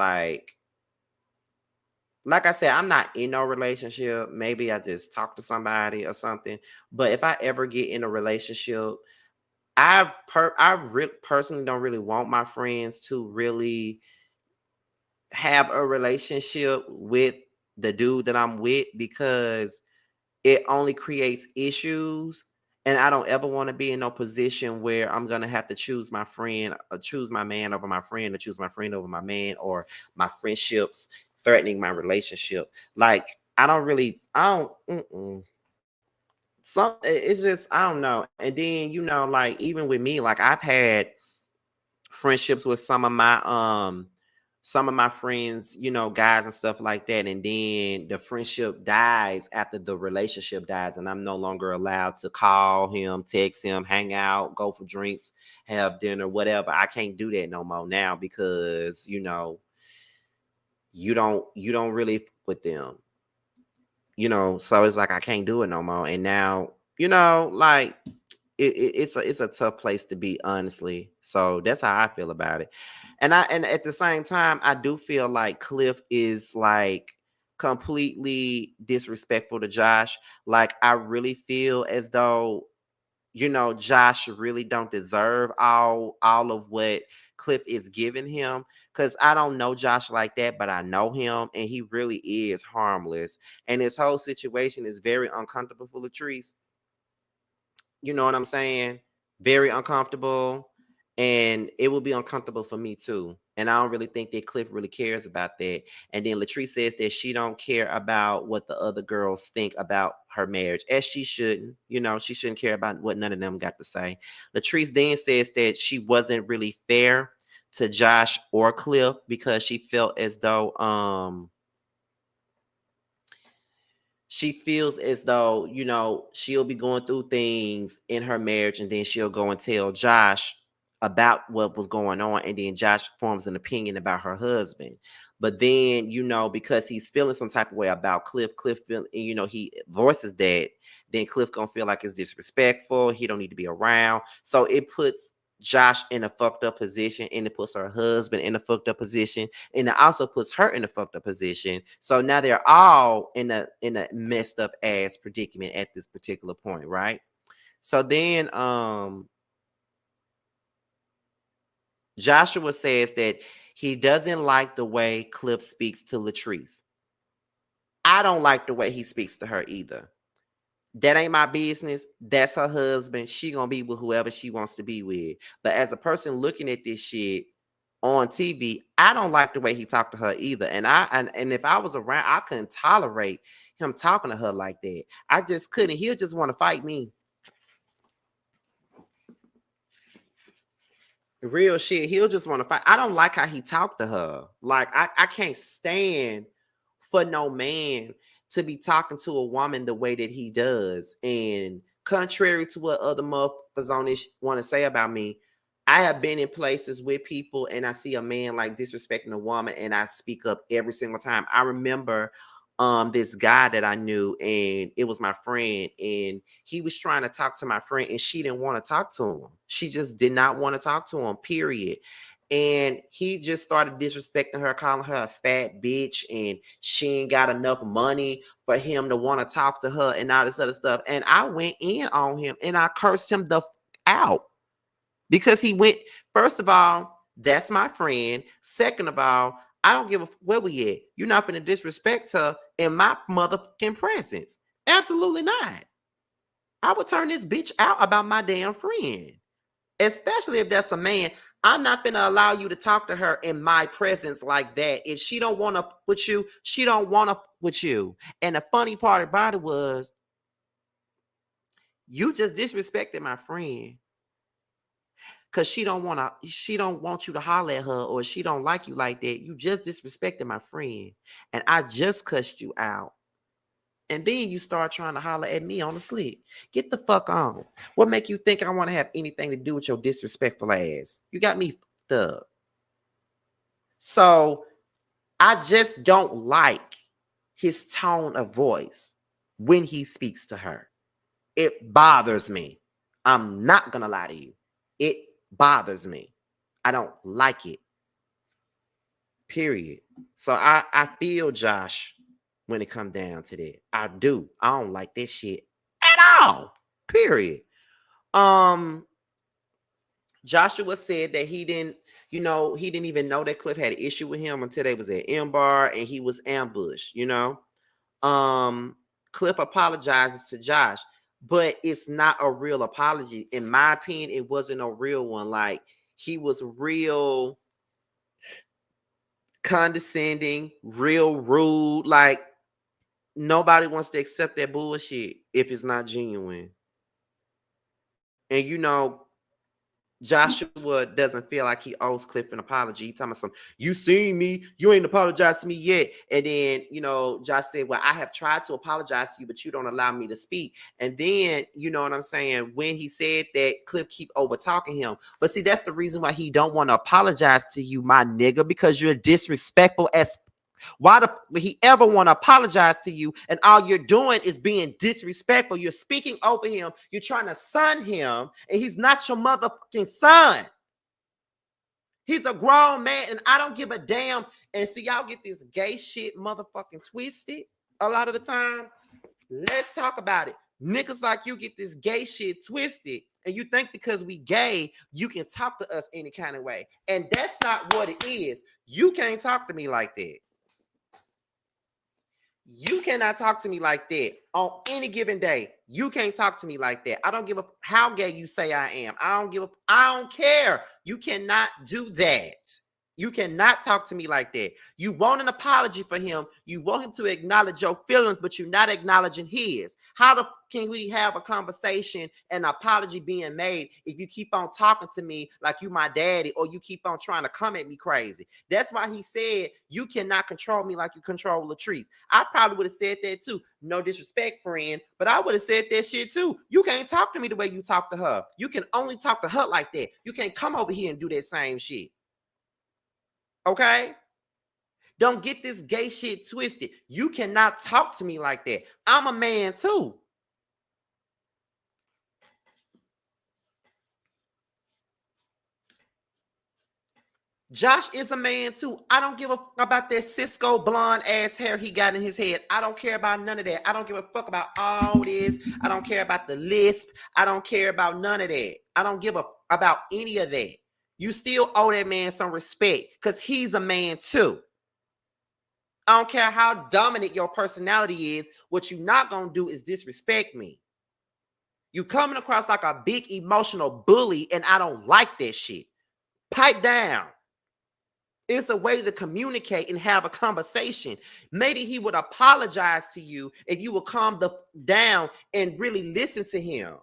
like I said, I'm not in no relationship. Maybe I just talk to somebody or something. But if I ever get in a relationship, personally don't really want my friends to really have a relationship with the dude that I'm with because it only creates issues. And I don't ever want to be in no position where I'm gonna have to choose my friend or choose my man over my friend or choose my friend over my man or my friendships threatening my relationship. Like I don't. It's just I don't know. And then like even with me, like I've had friendships with some of my friends, guys and stuff like that. And then the friendship dies after the relationship dies, and I'm no longer allowed to call him, text him, hang out, go for drinks, have dinner, whatever. I can't do that no more now because you don't really with them. So it's like I can't do it no more. And now, like it's a tough place to be, honestly. So that's how I feel about it. And at the same time, I do feel like Cliff is like completely disrespectful to Josh. Like I really feel as though Josh really don't deserve all of what Cliff is giving him. Cause I don't know Josh like that, but I know him and he really is harmless. And this whole situation is very uncomfortable for Latrice. You know what I'm saying? Very uncomfortable. And it will be uncomfortable for me too. And I don't really think that Cliff really cares about that. And then Latrice says that she don't care about what the other girls think about her marriage, as she shouldn't. She shouldn't care about what none of them got to say. Latrice then says that she wasn't really fair to Josh or Cliff because she felt as though she feels as though, she'll be going through things in her marriage and then she'll go and tell Josh about what was going on. And then Josh forms an opinion about her husband. But then, because he's feeling some type of way about Cliff feel, he voices that, then Cliff gonna feel like it's disrespectful. He don't need to be around. So it puts Josh in a fucked up position and it puts her husband in a fucked up position and it also puts her in a fucked up position. So now they're all in a messed up ass predicament at this particular point, right? So then Joshua says that he doesn't like the way Cliff speaks to Latrice. I don't like the way he speaks to her either. That ain't my business. That's her husband. She gonna be with whoever she wants to be with. But as a person looking at this shit on TV, I don't like the way he talked to her either. And if I was around, I couldn't tolerate him talking to her like that. I just couldn't. He'll just want to fight me. Real shit. He'll just want to fight. I don't like how he talked to her. Like I can't stand for no man to be talking to a woman the way that he does. And contrary to what other motherfuckers on this want to say about me, I have been in places with people and I see a man like disrespecting a woman and I speak up every single time. I remember this guy that I knew and it was my friend and he was trying to talk to my friend and she didn't want to talk to him. She just did not want to talk to him, period. And he just started disrespecting her, calling her a fat bitch and she ain't got enough money for him to want to talk to her and all this other stuff. And I went in on him and I cursed him the out because he went, first of all, that's my friend. Second of all, I don't give a where we at. You're not going to disrespect her in my motherfucking presence. Absolutely not. I would turn this bitch out about my damn friend, especially if that's a man. I'm not gonna allow you to talk to her in my presence like that. If she don't want to with you, she don't want to with you. And the funny part about it was, you just disrespected my friend. Cause she don't want you to holler at her, or she don't like you like that. You just disrespected my friend. And I just cussed you out. And then you start trying to holler at me on the slick. Get the fuck on. What make you think I want to have anything to do with your disrespectful ass? You got me fucked up. So I just don't like his tone of voice when he speaks to her. It bothers me. I'm not gonna lie to you. It bothers me. I don't like it. Period. So I feel Josh when it comes down to that. I do. I don't like this shit at all. Period. Um, Joshua said that he didn't even know that Cliff had an issue with him until they was at M Bar and he was ambushed. Um, Cliff apologizes to Josh, but it's not a real apology. In my opinion, it wasn't a real one. Like, he was real condescending, real rude. Like, nobody wants to accept that bullshit if it's not genuine. And Joshua doesn't feel like he owes Cliff an apology. He talking about you seen me, you ain't apologized to me yet. And then, Josh said, well, I have tried to apologize to you, but you don't allow me to speak. And then, you know what I'm saying? When he said that, Cliff keep over talking him. But see, that's the reason why he don't want to apologize to you, my nigga, because you're disrespectful as why would he ever want to apologize to you? And all you're doing is being disrespectful. You're speaking over him. You're trying to son him, and he's not your motherfucking son. He's a grown man, and I don't give a damn. And see, y'all get this gay shit motherfucking twisted a lot of the times. Let's talk about it. Niggas like you get this gay shit twisted, and you think because we gay, you can talk to us any kind of way. And that's not what it is. You can't talk to me like that. You cannot talk to me like that on any given day. You can't talk to me like that. I don't give a how gay you say I am. I don't care. You cannot do that. You cannot talk to me like that. You want an apology for him. You want him to acknowledge your feelings, but you're not acknowledging his. Can we have a conversation and an apology being made if you keep on talking to me like you my daddy, or you keep on trying to come at me crazy? That's why he said you cannot control me like you control Latrice. I probably would have said that too. No disrespect, friend, but I would have said that shit too. You can't talk to me the way you talk to her. You can only talk to her like that. You can't come over here and do that same shit. Okay? Don't get this gay shit twisted. You cannot talk to me like that. I'm a man too. Josh is a man too. I don't give a fuck about that Cisco blonde ass hair he got in his head. I don't care about none of that. I don't give a fuck about all this. I don't care about the lisp. I don't care about none of that. I don't give a about any of that. You still owe that man some respect because he's a man too. I don't care how dominant your personality is. What you're not going to do is disrespect me. You coming across like a big emotional bully, and I don't like that shit. Pipe down. It's a way to communicate and have a conversation. Maybe he would apologize to you if you would calm down and really listen to him.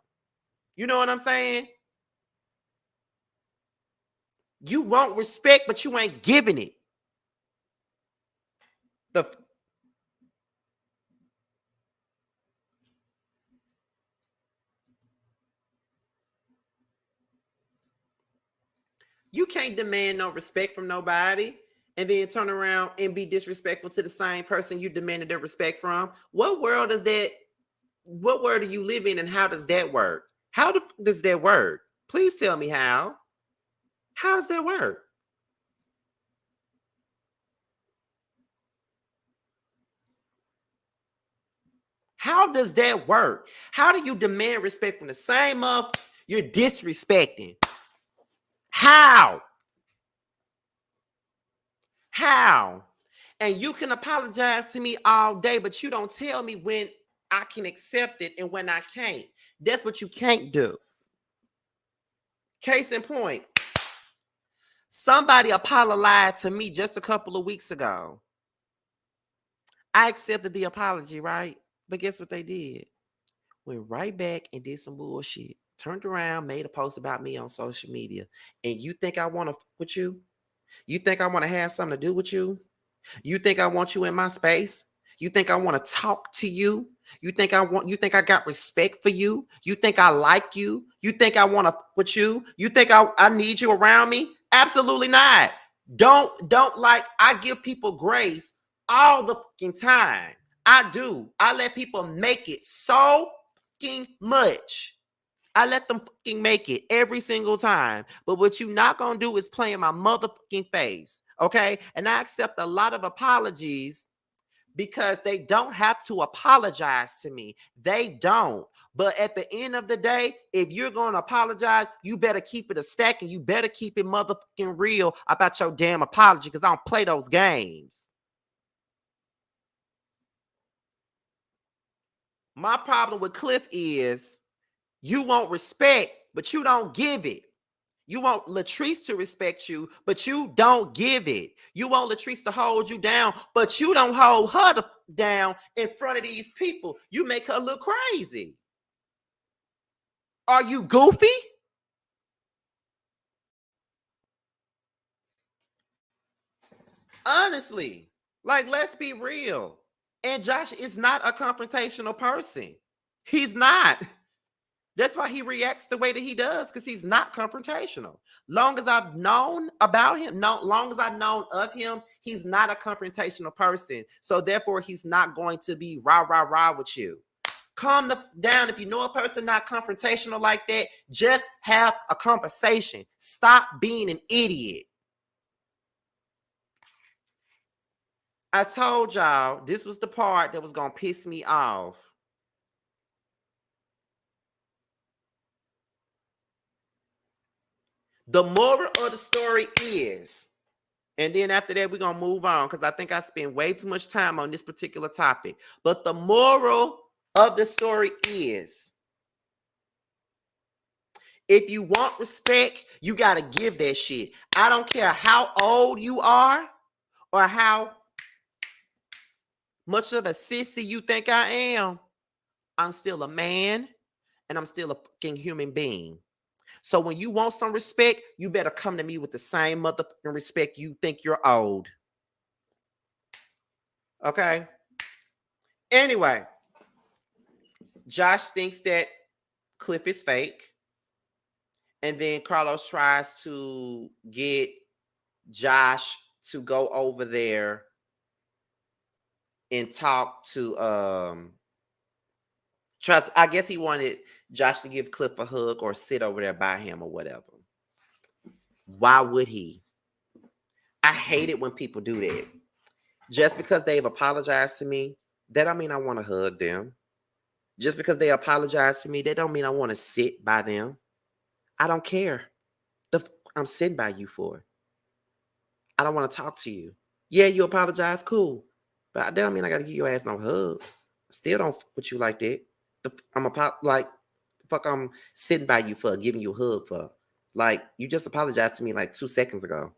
You know what I'm saying? You want respect, but you ain't giving it. You can't demand no respect from nobody and then turn around and be disrespectful to the same person you demanded their respect from. What world do you live in, and how does that work? How does that work? Please tell me how. How does that work? How does that work? How do you demand respect from the same you're disrespecting? How? How? And you can apologize to me all day, but you don't tell me when I can accept it and when I can't. That's what you can't do. Case in point, somebody apologized to me just a couple of weeks ago. I accepted the apology, right? But guess what they did? Went right back and did some bullshit. turned around, made a post about me on social media, and you think I want to with you? You think I want to have something to do with you? You think I want you in my space? You think I want to talk to you? You think I got respect for you? You think I like you? You think I want to with you? You think I need you around me? Absolutely not. Don't like I give people grace all the fucking time. I do. I let people make it so fucking much. I let them fucking make it every single time. But what you not gonna do is play in my motherfucking face. Okay. And I accept a lot of apologies because they don't have to apologize to me. They don't. But at the end of the day, if you're gonna apologize, you better keep it a stack and you better keep it motherfucking real about your damn apology because I don't play those games. My problem with Cliff is you want respect, but you don't give it. You want Latrice to respect you, but you don't give it. You want Latrice to hold you down, but you don't hold her down in front of these people. You make her look crazy. Are you goofy? Honestly, like, let's be real. And Josh is not a confrontational person. He's not. That's why he reacts the way that he does, because he's not confrontational. Long as I've known about him, long as I've known of him, he's not a confrontational person. So therefore, he's not going to be rah, rah, rah with you. Calm down. If you know a person not confrontational like that, just have a conversation. Stop being an idiot. I told y'all this was the part that was going to piss me off. The moral of the story is, and then after that, we're going to move on because I think I spent way too much time on this particular topic. But the moral of the story is, if you want respect, you got to give that shit. I don't care how old you are or how much of a sissy you think I am. I'm still a man and I'm still a fucking human being. So when you want some respect, you better come to me with the same motherfucking respect you think you're old. Okay? Anyway, Josh thinks that Cliff is fake. And then Carlos tries to get Josh to go over there and talk to I guess he wanted Josh to give Cliff a hug or sit over there by him or whatever. Why would he? I hate it when people do that. Just because they've apologized to me, that don't mean I want to hug them. Just because they apologize to me, that don't mean I want to sit by them. I don't care. I'm sitting by you for. I don't want to talk to you. Yeah, you apologize, cool. But that don't mean I got to give your ass no hug. I still don't fuck with you like that. I'm sitting by you for, giving you a hug for. Like, you just apologized to me like 2 seconds ago.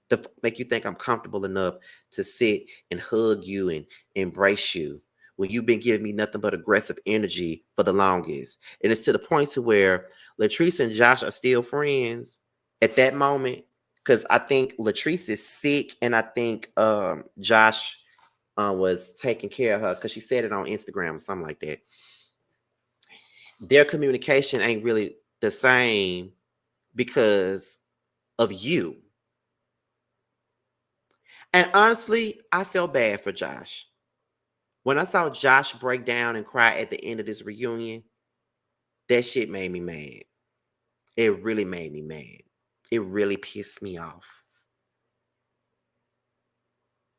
To make you think I'm comfortable enough to sit and hug you and embrace you when you've been giving me nothing but aggressive energy for the longest. And it's to the point to where Latrice and Josh are still friends at that moment, because I think Latrice is sick and I think Josh was taking care of her because she said it on Instagram or something like that. Their communication ain't really the same because of you. And honestly, I felt bad for Josh. When I saw Josh break down and cry at the end of this reunion, that shit made me mad. It really made me mad. It really pissed me off.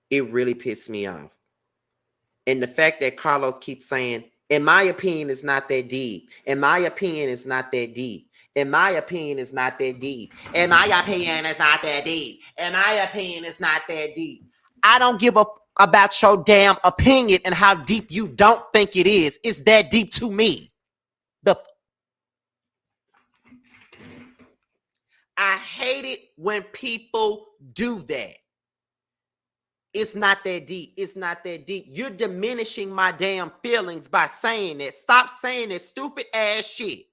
It really pissed me off. And the fact that Carlos keeps saying, in my opinion, it's not that deep. In my opinion, it's not that deep. In my opinion, it's not that deep. In my opinion, it's not that deep. In my opinion, it's not that deep. I don't give a about your damn opinion and how deep you don't think it is. It's that deep to me. I hate it when people do that. It's not that deep. It's not that deep. You're diminishing my damn feelings by saying that. Stop saying that stupid ass shit.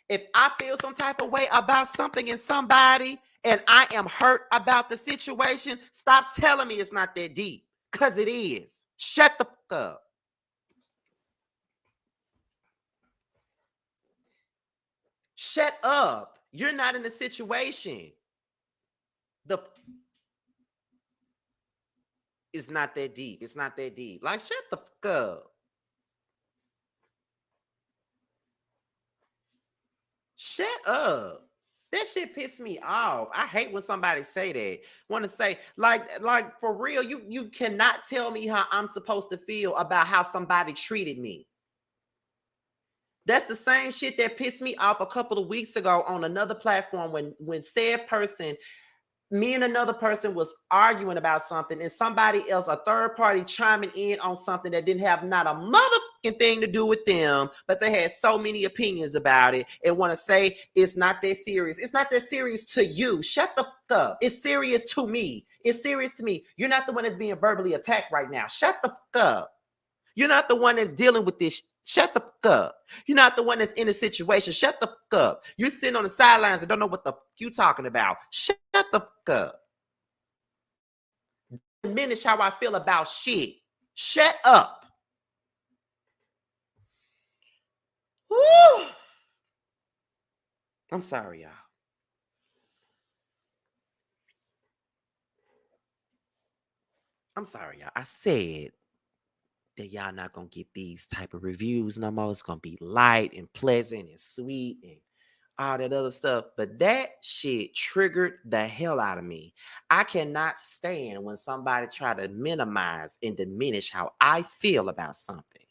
If I feel some type of way about something in somebody and I am hurt about the situation, stop telling me it's not that deep. Because it is. Shut the fuck up. Shut up. You're not in the situation. The It's not that deep. It's not that deep. Like, shut the fuck up. Shut up. That shit pissed me off. I hate when somebody say that. Want to say like for real, you cannot tell me how I'm supposed to feel about how somebody treated me. That's the same shit that pissed me off a couple of weeks ago on another platform when said person, me and another person was arguing about something and somebody else, a third party, chiming in on something that didn't have not a motherfucking thing to do with them, but they had so many opinions about it and want to say it's not that serious. It's not that serious to you. Shut the fuck up. It's serious to me. It's serious to me. You're not the one that's being verbally attacked right now. Shut the fuck up. You're not the one that's dealing with this. Shut the fuck up. You're not the one that's in a situation. Shut the fuck up. You're sitting on the sidelines and don't know what the fuck you talking about. Shut the fuck up. Diminish how I feel about shit. Shut up. Woo. I'm sorry, y'all. I'm sorry, y'all. I said that y'all not gonna get these type of reviews no more. It's gonna be light and pleasant and sweet and all that other stuff. But that shit triggered the hell out of me. I cannot stand when somebody try to minimize and diminish how I feel about something.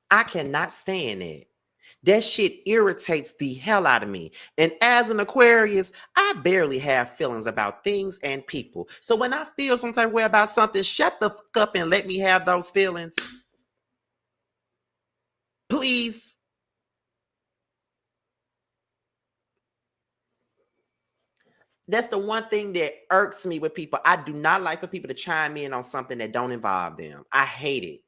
I cannot stand it. That shit irritates the hell out of me. And as an Aquarius, I barely have feelings about things and people. So when I feel some type of way about something, shut the fuck up and let me have those feelings. Please. That's the one thing that irks me with people. I do not like for people to chime in on something that don't involve them. I hate it.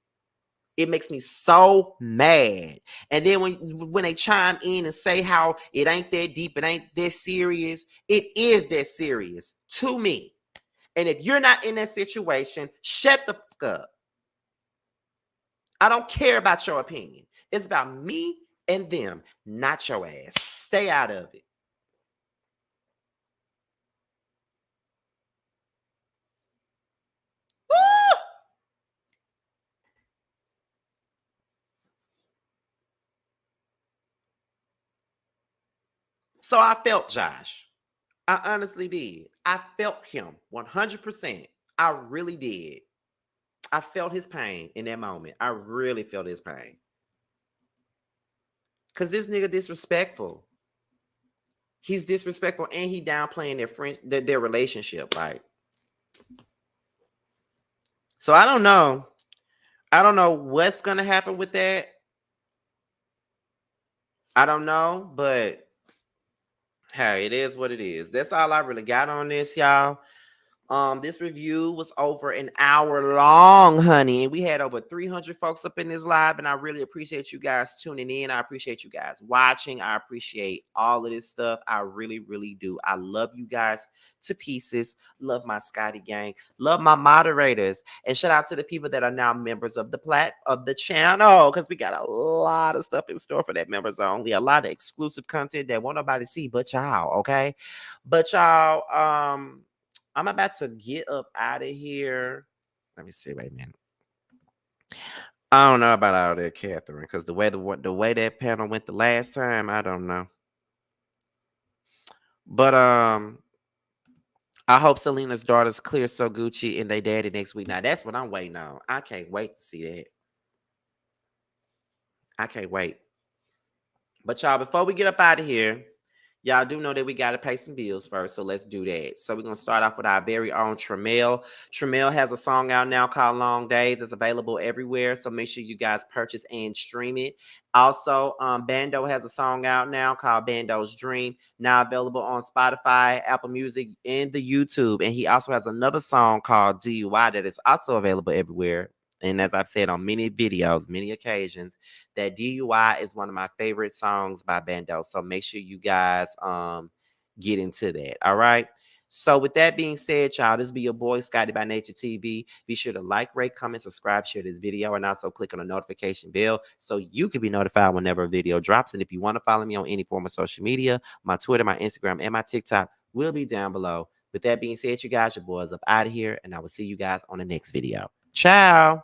It makes me so mad. And then when they chime in and say how it ain't that deep, it ain't that serious, it is that serious to me. And if you're not in that situation, shut the fuck up. I don't care about your opinion. It's about me and them, not your ass. Stay out of it. Woo! So I felt Josh. I honestly did. I felt him 100%. I really did. I felt his pain in that moment. I really felt his pain. Cause this nigga disrespectful. He's disrespectful and he downplaying their relationship. Like, so I don't know. I don't know what's gonna happen with that. I don't know, but hey, it is what it is. That's all I really got on this, y'all. This review was over an hour long, honey, and we had over 300 folks up in this live, and I really appreciate you guys tuning in. I appreciate you guys watching. I appreciate all of this stuff. I really, really do. I love you guys to pieces. Love my Scotty gang. Love my moderators, and shout out to the people that are now members of the channel, because we got a lot of stuff in store for that members only. A lot of exclusive content that won't nobody see but y'all. Okay, but y'all, I'm about to get up out of here. Let me see. Wait a minute. I don't know about all that, Catherine, because the way that panel went the last time, I don't know. But I hope Selena's daughters clear So Gucci and they daddy next week. Now that's what I'm waiting on. I can't wait to see that. I can't wait. But y'all, before we get up out of here, y'all do know that we got to pay some bills first, so let's do that. So we're going to start off with our very own Tremel. Tremel has a song out now called Long Days. It's available everywhere, so make sure you guys purchase and stream it. Also, Bando has a song out now called Bando's Dream, now available on Spotify, Apple Music, and the YouTube. And he also has another song called DUI that is also available everywhere. and as I've said on many videos, many occasions, that DUI is one of my favorite songs by Bando. So make sure you guys get into that. All right. So with that being said, y'all, this be your boy Scotty by Nature TV. Be sure to like, rate, comment, subscribe, share this video, and also click on the notification bell so you can be notified whenever a video drops. And if you want to follow me on any form of social media, my Twitter, my Instagram, and my TikTok will be down below. With that being said, you guys, your boys up out of here, and I will see you guys on the next video. Ciao.